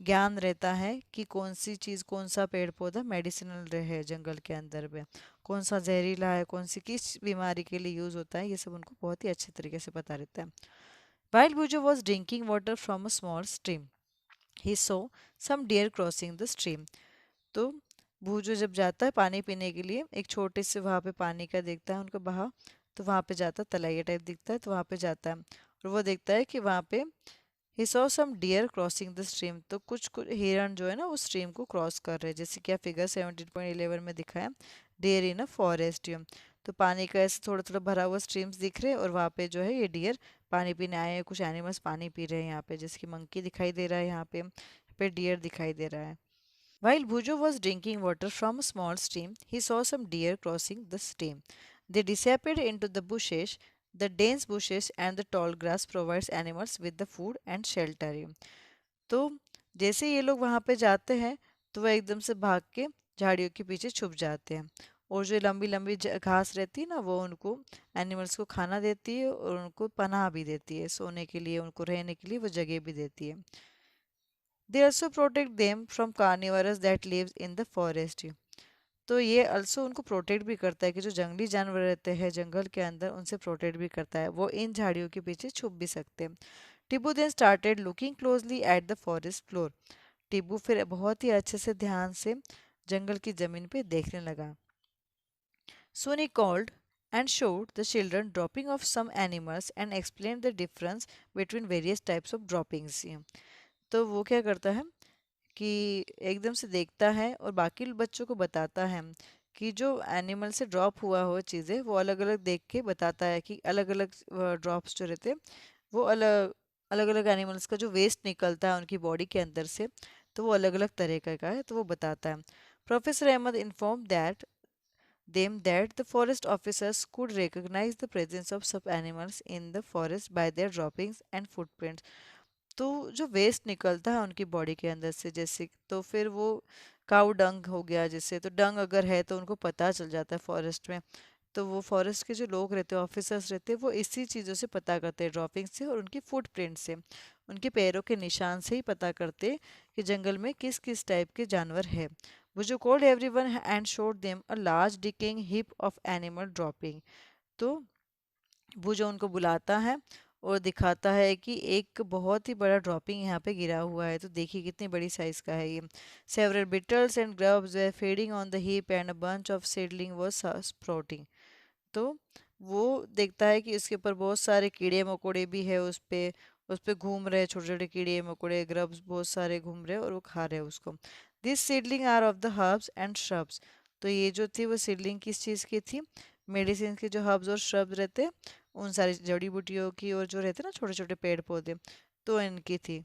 ज्ञान रहता है कि कौन सी चीज़, कौन सा पेड़ पौधा मेडिसिनल है जंगल के अंदर में, कौन सा जहरीला है, कौन सी किस बीमारी के लिए यूज़ होता है, ये सब उनको बहुत ही अच्छे तरीके से पता रहता है। While Bujo was drinking water from a small stream, he saw some deer crossing the stream. तो भूजो जब जाता है पानी पीने के लिए, एक छोटे से वहाँ पे पानी का देखता है उनका बहाव, तो वहाँ पे जाता है, तलैया टाइप दिखता है, तो वहाँ पे जाता है और वो देखता है कि वहाँ पे he saw some deer crossing the stream, तो कुछ कुछ हिरण जो है ना वो स्ट्रीम को क्रॉस कर रहे हैं, जैसे कि आप फिगर 17.11 में दिखा है, डियर इन अ फॉरेस्ट। तो पानी का ऐसे थोड़ा थोड़ा भरा हुआ स्ट्रीम्स दिख रहे हैं और वहाँ पे जो है ये डियर पानी पीने आए हैं, कुछ एनिमल्स पानी पी रहे हैं यहाँ पे, जैसे कि मंकी दिखाई दे रहा है यहाँ पे डियर दिखाई दे रहा है। While Bhujo was drinking water from a small stream, he saw some deer crossing the stream. They disappeared into the bushes. The dense bushes and the tall grass provides animals with the food and shelter. तो जैसे ये लोग वहाँ पे जाते हैं तो वह एकदम से भाग के झाड़ियों के पीछे छुप जाते हैं, और जो लंबी लंबी घास रहती है ना वो उनको एनिमल्स को खाना देती है और उनको पनाह भी देती है, सोने के लिए, उनको रहने के लिए वो जगह भी देती है। They also protect them from carnivores that lives in the forest. तो ये also उनको प्रोटेक्ट भी करता है कि जो जंगली जानवर रहते हैं जंगल के अंदर उनसे प्रोटेक्ट भी करता है, वो इन झाड़ियों के पीछे छुप भी सकते हैं। Tibbu then started looking closely at the forest floor. Tibbu फिर बहुत ही अच्छे से ध्यान से जंगल की जमीन पे देखने लगा। Soon he called and showed the children dropping off some animals and explained the difference between various types of droppings. तो वो क्या करता है कि एकदम से देखता है और बाकी बच्चों को बताता है कि जो एनिमल से ड्रॉप हुआ हो चीज़ें वो अलग अलग देख के बताता है कि अलग अलग ड्रॉप्स जो रहते हैं वो अलग अलग अलग एनिमल्स का जो वेस्ट निकलता है उनकी बॉडी के अंदर से, तो वो अलग अलग तरीके का है, तो वो बताता है। Professor Ahmad inform that them that the forest officers could recognize the presence of some animals in the forest by their droppings and footprints। तो जो वेस्ट निकलता है उनकी बॉडी के अंदर से, जैसे तो फिर वो काऊ डंग हो गया, जैसे तो डंग अगर है तो उनको पता चल जाता है फॉरेस्ट में, तो वो फॉरेस्ट के जो लोग रहते हैं, ऑफिसर्स रहते हैं, वो इसी चीज़ों से पता करते हैं, ड्रॉपिंग से और उनकी फुटप्रिंट से, उनके पैरों के निशान से ही पता करते हैं कि जंगल में किस किस टाइप के जानवर है। वो जो called everyone and showed them a large decaying heap of animal dropping। तो वो जो उनको बुलाता है और दिखाता है कि एक बहुत ही बड़ा ड्रॉपिंग यहाँ पे गिरा हुआ है, तो देखिए कितनी बड़ी साइज का है ये। Several Beatles and grubs way feeding on the heap and a bunch of seedling was sprouting. तो वो देखता है कि इसके ऊपर बहुत सारे कीड़े मकोड़े भी है, उस पे घूम रहे छोटे छोटे कीड़े मकोड़े, ग्रब्स बहुत सारे घूम रहे हैं और वो खा रहे हैं उसको। This seedling are of the herbs and shrubs. तो ये जो थी वो सीडलिंग किस चीज़ की थी, मेडिसिन के जो हर्ब्स और श्रब्स रहते हैं उन सारी जड़ी बूटियों की, और जो रहते हैं ना छोटे छोटे पेड़ पौधे, तो इनकी थी।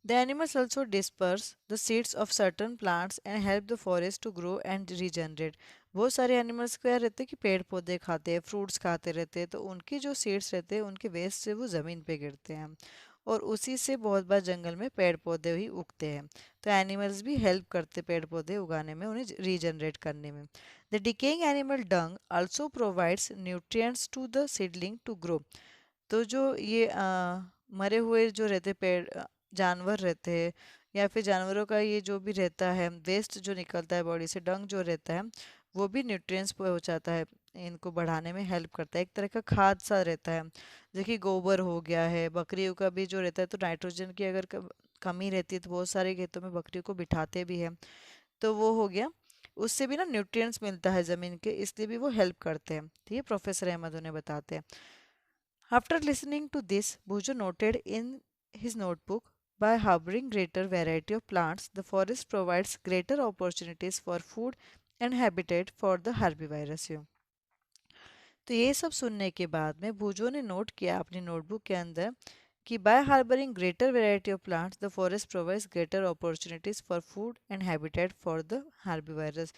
The animals also disperse the seeds of certain plants and help the forest to grow and regenerate। बहुत सारे एनिमल्स क्या रहते हैं कि पेड़ पौधे खाते हैं, फ्रूट्स खाते रहते हैं, तो उनके जो सीड्स रहते हैं उनके वेस्ट से वो ज़मीन पे गिरते हैं और उसी से बहुत बार जंगल में पेड़ पौधे ही उगते हैं। तो एनिमल्स भी हेल्प करते पेड़ पौधे उगाने में, उन्हें रीजनरेट करने में। The decaying animal dung also provides nutrients to the seedling to grow. तो जो ये मरे हुए जो रहते पेड़ जानवर रहते हैं या फिर जानवरों का ये जो भी रहता है वेस्ट जो निकलता है बॉडी से, डंग जो रहता है वो भी न्यूट्रिएंट्स पहुंचाता है, इनको बढ़ाने में हेल्प करता है, एक तरह का खाद सा रहता है। जैसे कि गोबर हो गया है, बकरियों का भी जो रहता है, तो नाइट्रोजन की अगर कमी रहती है तो बहुत सारे खेतों में बकरियों को बिठाते भी हैं, तो वो हो गया, उससे भी ना न्यूट्रिएंट्स मिलता है ज़मीन के, इसलिए भी वो हेल्प करते हैं। तो ये प्रोफेसर अहमद उन्हें बताते हैं। After listening to this, Bhujo noted in his notebook, by harboring greater variety of plants, the forest provides greater opportunities for food and habitat for the herbivorous। तो ये सब सुनने के बाद में भुजो ने नोट किया अपनी नोटबुक के अंदर कि by harbouring greater variety of plants the forest provides greater opportunities for food and habitat for the herbivores.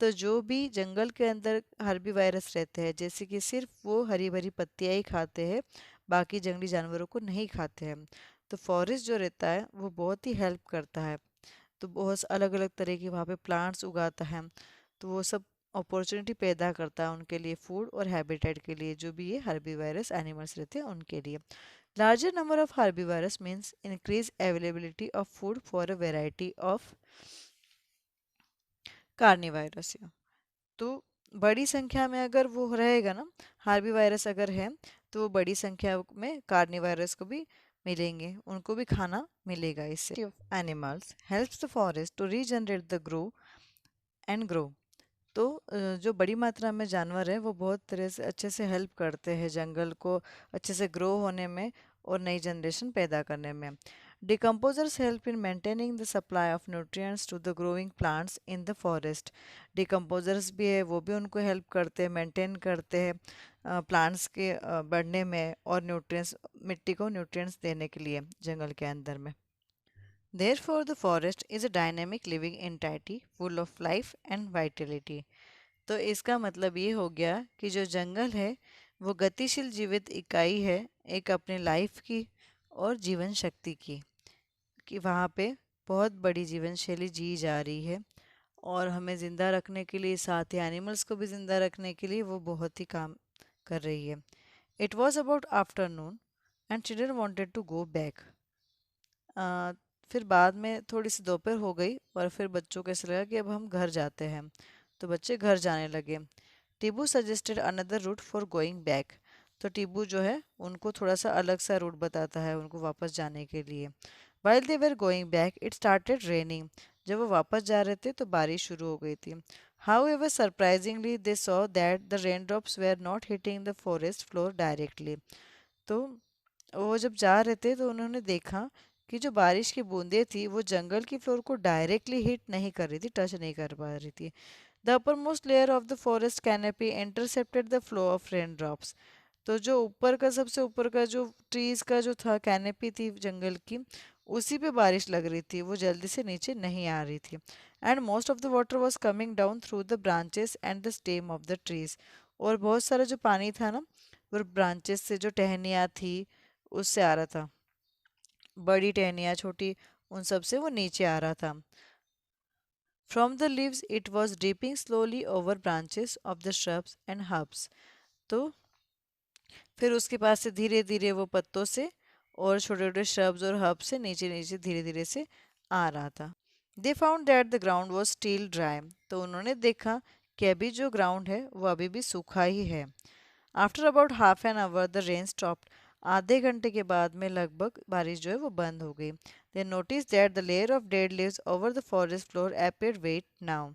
तो जो भी जंगल के अंदर हर्बीवायरस रहते हैं, जैसे कि सिर्फ वो हरी भरी पत्तियां ही खाते हैं, बाकी जंगली जानवरों को नहीं खाते हैं, तो फॉरेस्ट जो रहता है वो बहुत ही हेल्प करता है। तो बहुत अलग अलग तरह के वहाँ पे प्लांट्स उगाता है, तो वो सब अपॉर्चुनिटी पैदा करता है उनके लिए, फूड और हैबिटेट के लिए, जो भी ये हर्बीवायरस एनिमल्स रहते हैं उनके लिए। Larger number of herbivorous means increased availability of food for a variety of carnivorous. तो बड़ी संख्या में अगर वो रहेगा ना, हार्बी वायरस अगर है, तो वो बड़ी संख्या में कार्नी वायरस को भी मिलेंगे, उनको भी खाना मिलेगा इससे। Animals helps the forest to regenerate the grow and grow. तो जो बड़ी मात्रा में जानवर है वो बहुत तरह से अच्छे से हेल्प करते हैं जंगल को अच्छे से ग्रो होने में और नई जनरेशन पैदा करने में। Decomposers help in maintaining the supply of nutrients to the growing plants in the forest. Decomposers भी है, वो भी उनको हेल्प करते हैं, मेंटेन करते हैं प्लांट्स के बढ़ने में और न्यूट्रिएंट्स, मिट्टी को न्यूट्रिएंट्स देने के लिए जंगल के अंदर में। Therefore, the forest is a dynamic living entity full of life and vitality. तो इसका मतलब ये हो गया कि जो जंगल है वो गतिशील जीवित इकाई है, एक अपनी लाइफ की और जीवन शक्ति की, कि वहाँ पे बहुत बड़ी जीवन शैली जी जा रही है और हमें ज़िंदा रखने के लिए, साथ ही एनिमल्स को भी ज़िंदा रखने के लिए वो बहुत ही काम कर रही है। It was about afternoon and children wanted to go back. फिर बाद में थोड़ी सी दोपहर हो गई और फिर बच्चों को ऐसा लगा कि अब हम घर जाते हैं, तो बच्चे घर जाने लगे। Tibbu suggested another route for going back. तो टीबू जो है उनको थोड़ा सा अलग सा रूट बताता है उनको वापस जाने के लिए। While they were going back it started raining. जब वो वापस जा रहे थे तो बारिश शुरू हो गई थी। However surprisingly they saw that the rain drops were not hitting the forest floor directly. तो वो जब जा रहे थे तो उन्होंने देखा कि जो बारिश की बूंदें थी वो जंगल की फ्लोर को डायरेक्टली हिट नहीं कर रही थी, टच नहीं कर पा रही थी। The uppermost layer of the forest canopy intercepted the flow of raindrops। तो जो ऊपर का, सबसे ऊपर का जो ट्रीज का जो था कैनेपी थी जंगल की, उसी पे बारिश लग रही थी, वो जल्दी से नीचे नहीं आ रही थी। And most of the water was coming down through the branches and the stem of the trees. और बहुत सारा जो पानी था ना वो ब्रांचेस से, जो टहनियाँ थी उससे आ रहा था, बड़ी टहनियाँ छोटी, उन सब से वो नीचे आ रहा था। From the leaves it was dripping slowly over branches of the shrubs and herbs। तो फिर उसके पास से धीरे धीरे वो पत्तों से और छोटे छोटे shrubs और herbs से नीचे नीचे धीरे धीरे से आ रहा था। They found that the ground was still dry। तो उन्होंने देखा कि अभी जो ग्राउंड है वो अभी भी सूखा ही है। After about half an hour the rain stopped. आधे घंटे के बाद में लगभग बारिश जो है वो बंद हो गई। They notice that the layer of dead leaves over the forest floor appeared wet now.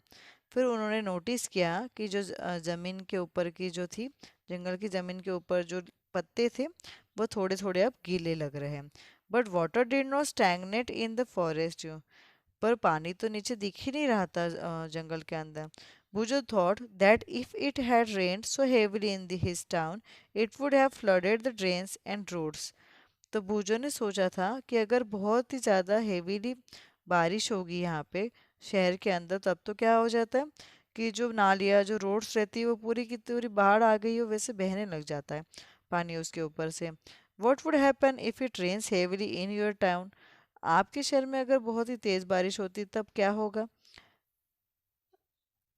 फिर उन्होंने नोटिस किया कि जो ज़मीन के ऊपर की जो थी, जंगल की ज़मीन के ऊपर जो पत्ते थे वो थोड़े थोड़े अब गीले लग रहे हैं। But water did not stagnate in the forest. पर पानी तो नीचे दिख ही नहीं रहा था जंगल के अंदर। Bujo thought that if it had rained so heavily in his town, it would have flooded the drains and roads। तो बूजो ने सोचा था कि अगर बहुत ही ज़्यादा हेवीली बारिश होगी यहाँ पे शहर के अंदर, तब तो क्या हो जाता है कि जो नालियाँ, जो रोड्स रहती है वो पूरी की पूरी बाढ़ आ गई हो वैसे बहने लग जाता है पानी उसके ऊपर से। What would happen if it rains heavily in your town. आपके शहर में अगर बहुत ही तेज़ बारिश होती तब क्या होगा।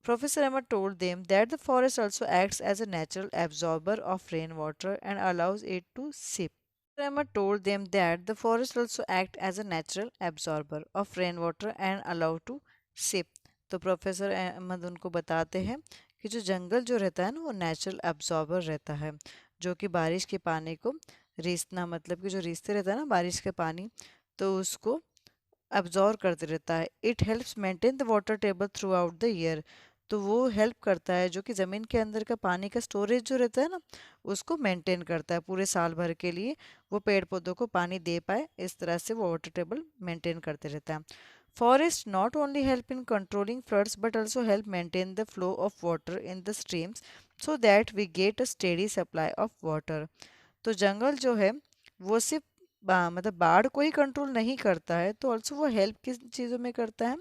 Professor Emma told them that the forest also acts as a natural absorber of rainwater and allows it to seep। Emma told them that the forest also act as a natural absorber of rainwater and allow to seep। तो Professor Ahmad उनको बताते हैं कि जो जंगल जो रहता है ना वो नेचुरल एब्जॉर्बर रहता है, जो कि बारिश के पानी को रिसना, मतलब कि जो रिसते रहता है ना बारिश के पानी, तो उसको अब्जॉर्व करते रहता है। It helps maintain the water table through out the year. तो वो हेल्प करता है, जो कि ज़मीन के अंदर का पानी का स्टोरेज जो रहता है ना उसको मेंटेन करता है पूरे साल भर के लिए, वो पेड़ पौधों को पानी दे पाए, इस तरह से वो वाटर टेबल मेंटेन करते रहता है। Forest not only help in controlling floods but also help maintain the flow of water in the streams so that we get a steady supply of water. तो जंगल जो है वो सिर्फ मतलब बाढ़ को ही कंट्रोल नहीं करता है, तो ऑल्सो वो हेल्प किस चीज़ों में करता है,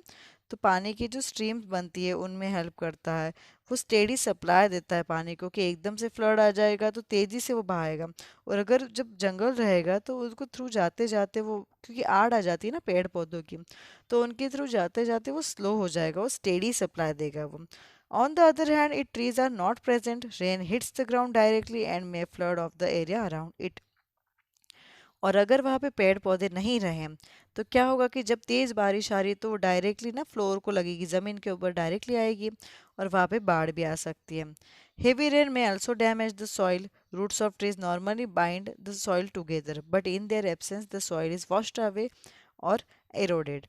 तो पानी की जो स्ट्रीम्स बनती है उनमें हेल्प करता है। वो स्टेडी सप्लाई देता है पानी को, कि एकदम से फ्लड आ जाएगा तो तेज़ी से वो बहाएगा, और अगर जब जंगल रहेगा तो उसको थ्रू जाते जाते वो, क्योंकि आड़ आ जाती है ना पेड़ पौधों की, तो उनके थ्रू जाते जाते वो स्लो हो जाएगा, वो स्टेडी सप्लाई देगा वो। On the other hand, if trees are not present, rain hits the ground directly and may flood off the area around it। और अगर वहाँ पे पेड़ पौधे नहीं रहे तो क्या होगा कि जब तेज़ बारिश आ रही है तो वो डायरेक्टली ना फ्लोर को लगेगी, ज़मीन के ऊपर डायरेक्टली आएगी और वहाँ पे बाढ़ भी आ सकती है। Heavy rain may also damage the soil. Roots of trees normally bind the soil together but in their absence the soil is washed away और एरोडेड।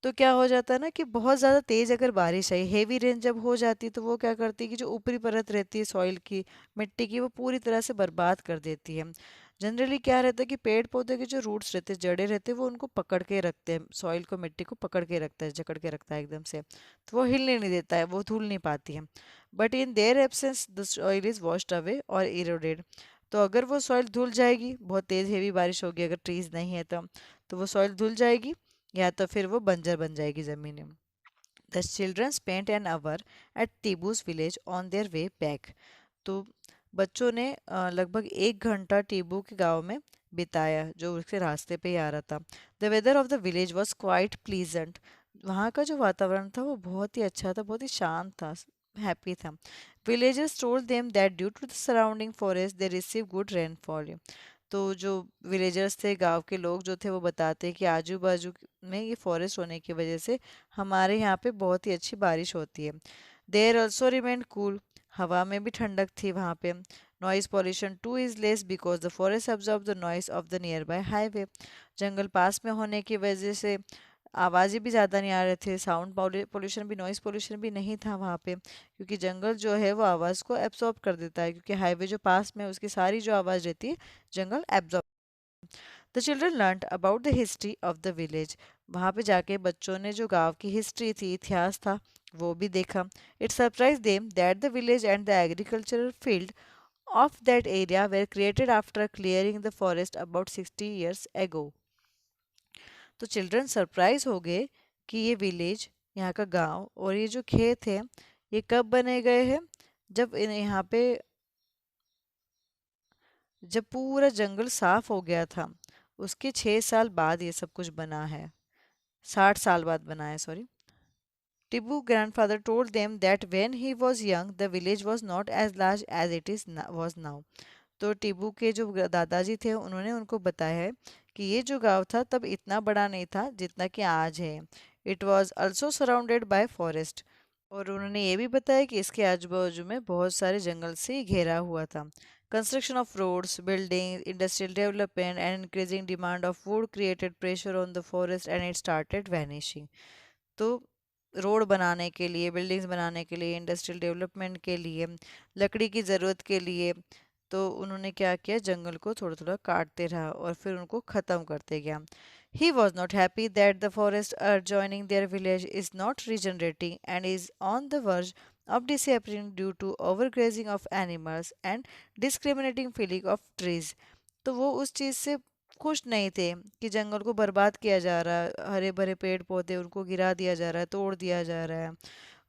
तो क्या हो जाता है ना कि बहुत ज़्यादा तेज़ अगर बारिश आई, हेवी रेन जब हो जाती है तो वो क्या करती है कि जो ऊपरी परत रहती है सॉइल की, मिट्टी की, वो पूरी तरह से बर्बाद कर देती है। जनरली क्या रहता है कि पेड़ पौधे के जो रूट्स रहते हैं, जड़ें रहते हैं, वो उनको पकड़ के रखते हैं, सॉइल को, मिट्टी को पकड़ के रखता है, जकड़ के रखता है एकदम से, तो वो हिलने नहीं देता है, वो धुल नहीं पाती है। But in their absence the soil is washed away और इरोडेड। तो अगर वो सॉइल धुल जाएगी, बहुत तेज़ हेवी बारिश होगी, अगर ट्रीज नहीं है तो वो सॉइल धुल जाएगी या तो फिर वो बंजर बन जाएगी ज़मीन। The children spent an hour at Tibbu's village on their way back. तो बच्चों ने लगभग 1 घंटा टीबू के गांव में बिताया जो उसके रास्ते पे ही आ रहा था। The weather of the village was quite pleasant. वहाँ का जो वातावरण था वो बहुत ही अच्छा था, बहुत ही शांत था, हैप्पी था। Villagers told them that due to the surrounding forest they receive good rainfall. तो जो विलेजर्स थे, गांव के लोग जो थे, वो बताते हैं कि आजू बाजू में ये फॉरेस्ट होने की वजह से हमारे यहाँ पे बहुत ही अच्छी बारिश होती है। There also remain cool. हवा में भी ठंडक थी वहाँ पे। Noise pollution too is less because the forest absorb the noise of the nearby highway. जंगल पास में होने की वजह से आवाज़ें भी ज़्यादा नहीं आ रहे थे, साउंड पोल्यूशन भी, नॉइज़ पोल्यूशन भी नहीं था वहाँ पे, क्योंकि जंगल जो है वो आवाज़ को एब्जॉर्ब कर देता है, क्योंकि हाईवे जो पास में है उसकी सारी जो आवाज़ रहती है जंगल absorb. The children learned about the history of the village. वहाँ पे जाके बच्चों ने जो गांव की हिस्ट्री थी, इतिहास था, वो भी देखा। It surprise them that the village and the agricultural field of that area were created after clearing the forest about 60 years ago। तो चिल्ड्रन सरप्राइज हो गए कि ये विलेज, यहाँ का गांव और ये जो खेत है, ये कब बने गए हैं, जब यहाँ पे जब पूरा जंगल साफ हो गया था, उसके 6 साल बाद ये सब कुछ बना है, 60 साल बाद बना है, sorry. Tibu grandfather told them that when he was young, the village was not as large as it is was now। तो टिबू के जो दादाजी थे उन्होंने उनको बताया है कि ये जो गांव था तब इतना बड़ा नहीं था जितना कि आज है। It was also surrounded by forest. और उन्होंने ये भी बताया कि इसके आजू बाजू में बहुत सारे जंगल से ही घेरा हुआ था। Construction of roads, building, industrial development and increasing demand of wood created pressure on the forest and it started vanishing. तो रोड बनाने के लिए, बिल्डिंग्स बनाने के लिए, इंडस्ट्रियल डेवलपमेंट के लिए, लकड़ी की ज़रूरत के लिए, तो उन्होंने क्या किया, जंगल को थोड़ा थोड़ा काटते रहा और फिर उनको ख़त्म करते गया। He was not happy that the forest adjoining their village is not regenerating and is on the verge of disappearing due to overgrazing of animals and discriminating felling of trees। तो वो उस चीज़ से खुश नहीं थे कि जंगल को बर्बाद किया जा रहा है, हरे भरे पेड़ पौधे उनको गिरा दिया जा रहा है, तोड़ दिया जा रहा है।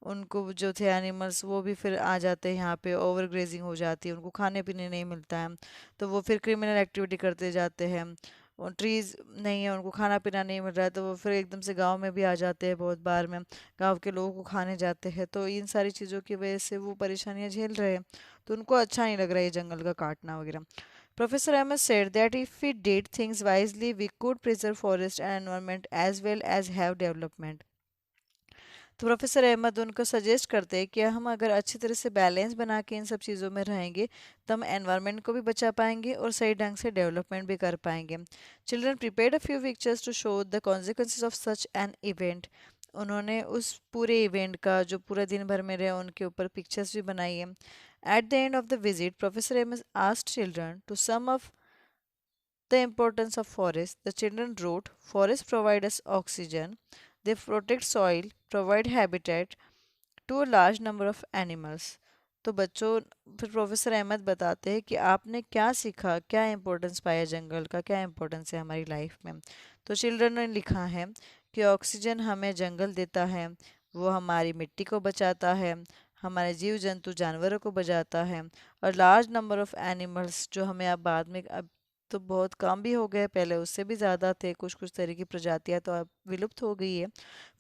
उनको जो थे एनिमल्स वो भी फिर आ जाते हैं यहाँ पे, ओवर ग्रेजिंग हो जाती है, उनको खाने पीने नहीं मिलता है, तो वो फिर क्रिमिनल एक्टिविटी करते जाते हैं। और ट्रीज नहीं है, उनको खाना पीना नहीं मिल रहा है, तो वो फिर एकदम से गांव में भी आ जाते हैं, बहुत बार में गांव के लोगों को खाने जाते हैं। तो इन सारी चीज़ों की वजह से वो परेशानियां झेल रहे हैं, तो उनको अच्छा नहीं लग रहा है ये जंगल का काटना वगैरह। Professor Amos said that if we did things wisely, we could preserve forest and environment as well as have development। तो प्रोफेसर अहमद उनको सजेस्ट करते हैं कि हम अगर अच्छी तरह से बैलेंस बना के इन सब चीज़ों में रहेंगे तो हम एनवायरनमेंट को भी बचा पाएंगे और सही ढंग से डेवलपमेंट भी कर पाएंगे। Children prepared a few pictures to show the consequences of such an event. उन्होंने उस पूरे इवेंट का, जो पूरा दिन भर में रहे, उनके ऊपर पिक्चर्स भी बनाई है। At the end of the visit professor MS asked children to sum up the importance of forests. The children wrote, forests provide us oxygen, they protect soil, provide habitat to a large number of animals। तो बच्चों, फिर Professor Ahmad बताते हैं कि आपने क्या सीखा, क्या इम्पोर्टेंस पाया जंगल का, क्या इम्पोर्टेंस है हमारी लाइफ में। तो चिल्ड्रन ने लिखा है कि ऑक्सीजन हमें जंगल देता है, वो हमारी मिट्टी को बचाता है, हमारे जीव जंतु जानवरों को बचाता है, और लार्ज नंबर ऑफ एनिमल्स, जो हमें अब बाद में, अब तो बहुत कम भी हो गए, पहले उससे भी ज़्यादा थे, कुछ कुछ तरह की प्रजातियां तो अब विलुप्त हो गई है।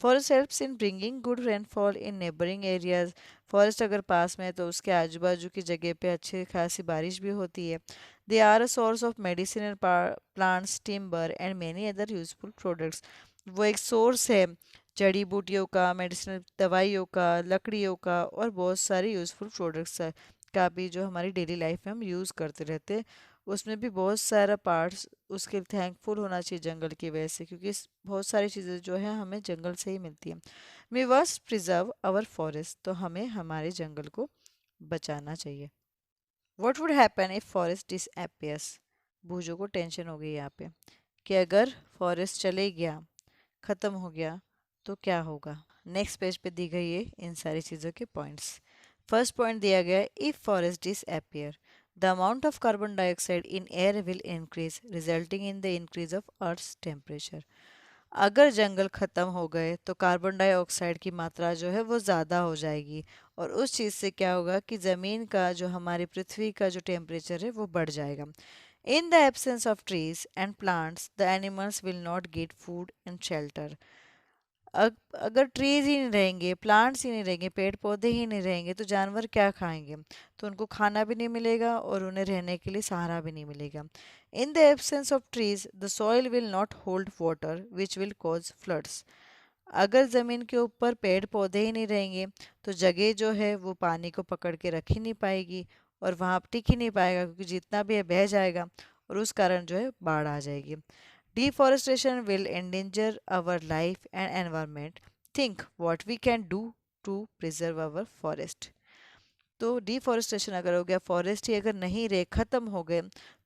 Forest helps in bringing good rainfall in neighbouring areas. Forest अगर पास में है तो उसके आजू बाजू की जगह पे अच्छी खासी बारिश भी होती है। They are a source of medicinal plants, timber and many other useful products. वो एक सोर्स है जड़ी बूटियों का, मेडिसिनल दवाइयों का, लकड़ियों का और बहुत सारे यूज़फुल प्रोडक्ट्स का भी जो हमारी डेली लाइफ में हम यूज़ करते रहते हैं। उसमें भी बहुत सारा पार्ट्स उसके थैंकफुल होना चाहिए जंगल की वजह से, क्योंकि बहुत सारी चीज़ें जो है हमें जंगल से ही मिलती हैं। We must preserve our forest, तो हमें हमारे जंगल को बचाना चाहिए। What would happen if forest disappears? बूझो को टेंशन हो गई यहाँ पे कि अगर फॉरेस्ट चले गया, ख़त्म हो गया, तो क्या होगा। नेक्स्ट पेज पे दी गई है इन सारी चीज़ों के पॉइंट्स। फर्स्ट पॉइंट दिया गया है, if forest disappear the amount of carbon dioxide in air will increase resulting in the increase of earth's temperature. अगर जंगल ख़त्म हो गए तो कार्बन डाइऑक्साइड की मात्रा जो है वो ज़्यादा हो जाएगी, और उस चीज़ से क्या होगा कि ज़मीन का जो हमारी पृथ्वी का जो टेम्परेचर है वो बढ़ जाएगा। In the absence of trees and plants the animals will not get food and shelter. अगर ट्रीज ही नहीं रहेंगे, प्लांट्स ही नहीं रहेंगे, पेड़ पौधे ही नहीं रहेंगे, तो जानवर क्या खाएंगे। तो उनको खाना भी नहीं मिलेगा और उन्हें रहने के लिए सहारा भी नहीं मिलेगा। In the absence of trees the soil will not hold water which will cause floods. अगर ज़मीन के ऊपर पेड़ पौधे ही नहीं रहेंगे तो जगह जो है वो पानी को पकड़ के रख ही नहीं पाएगी और वहाँ टिक ही नहीं पाएगा, क्योंकि जितना भी है बह जाएगा और उस कारण जो है बाढ़ आ जाएगी। Deforestation will endanger our life and environment. Think what we can do to preserve our forest. तो डिफॉरेस्टेशन अगर हो गया, फॉरेस्ट ही अगर नहीं रहे, ख़त्म हो गए,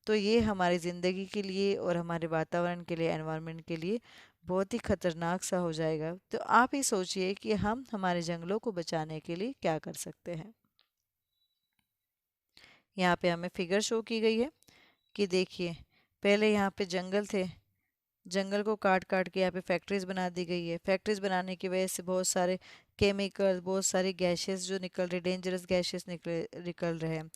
तो ये हमारी ज़िंदगी के लिए और हमारे वातावरण के लिए, एनवायरनमेंट के लिए बहुत ही खतरनाक सा हो जाएगा। तो आप ही सोचिए कि हम हमारे जंगलों को बचाने के लिए क्या कर सकते हैं। यहाँ पे हमें फिगर शो की गई है कि देखिए, पहले यहाँ पे जंगल थे, जंगल को काट काट के यहाँ पे फैक्ट्रीज बना दी गई है। फैक्ट्रीज बनाने की वजह से बहुत सारे केमिकल, बहुत सारी गैसेस जो निकल रहे, डेंजरस गैसेस निकल रहे हैं।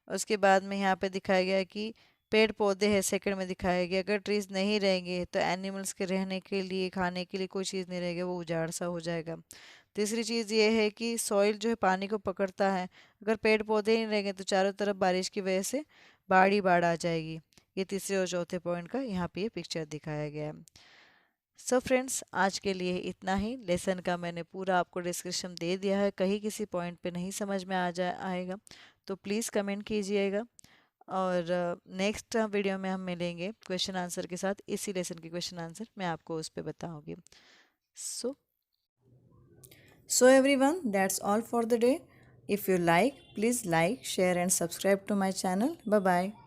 उसके बाद में यहाँ पे दिखाया गया है कि पेड़ पौधे हैं, सेकंड में दिखाया गया अगर ट्रीज नहीं रहेंगे तो एनिमल्स के रहने के लिए, खाने के लिए कोई चीज़ नहीं रहेगी, वो उजाड़ सा हो जाएगा। तीसरी चीज़ ये है कि सॉइल जो है पानी को पकड़ता है, अगर पेड़ पौधे ही नहीं रहेंगे तो चारों तरफ बारिश की वजह से बाढ़ ही बाढ़ आ जाएगी। ये तीसरे और चौथे पॉइंट का यहाँ पे ये पिक्चर दिखाया गया है। सो फ्रेंड्स, आज के लिए इतना ही। लेसन का मैंने पूरा आपको डिस्क्रिप्शन दे दिया है, कहीं किसी पॉइंट पे नहीं समझ में आएगा तो प्लीज़ कमेंट कीजिएगा। और नेक्स्ट वीडियो में हम मिलेंगे क्वेश्चन आंसर के साथ। इसी लेसन के क्वेश्चन आंसर मैं आपको उस पर बताऊँगी। सो everyone, that's all for the day. If you like, please like, share and subscribe to my channel. Bye bye.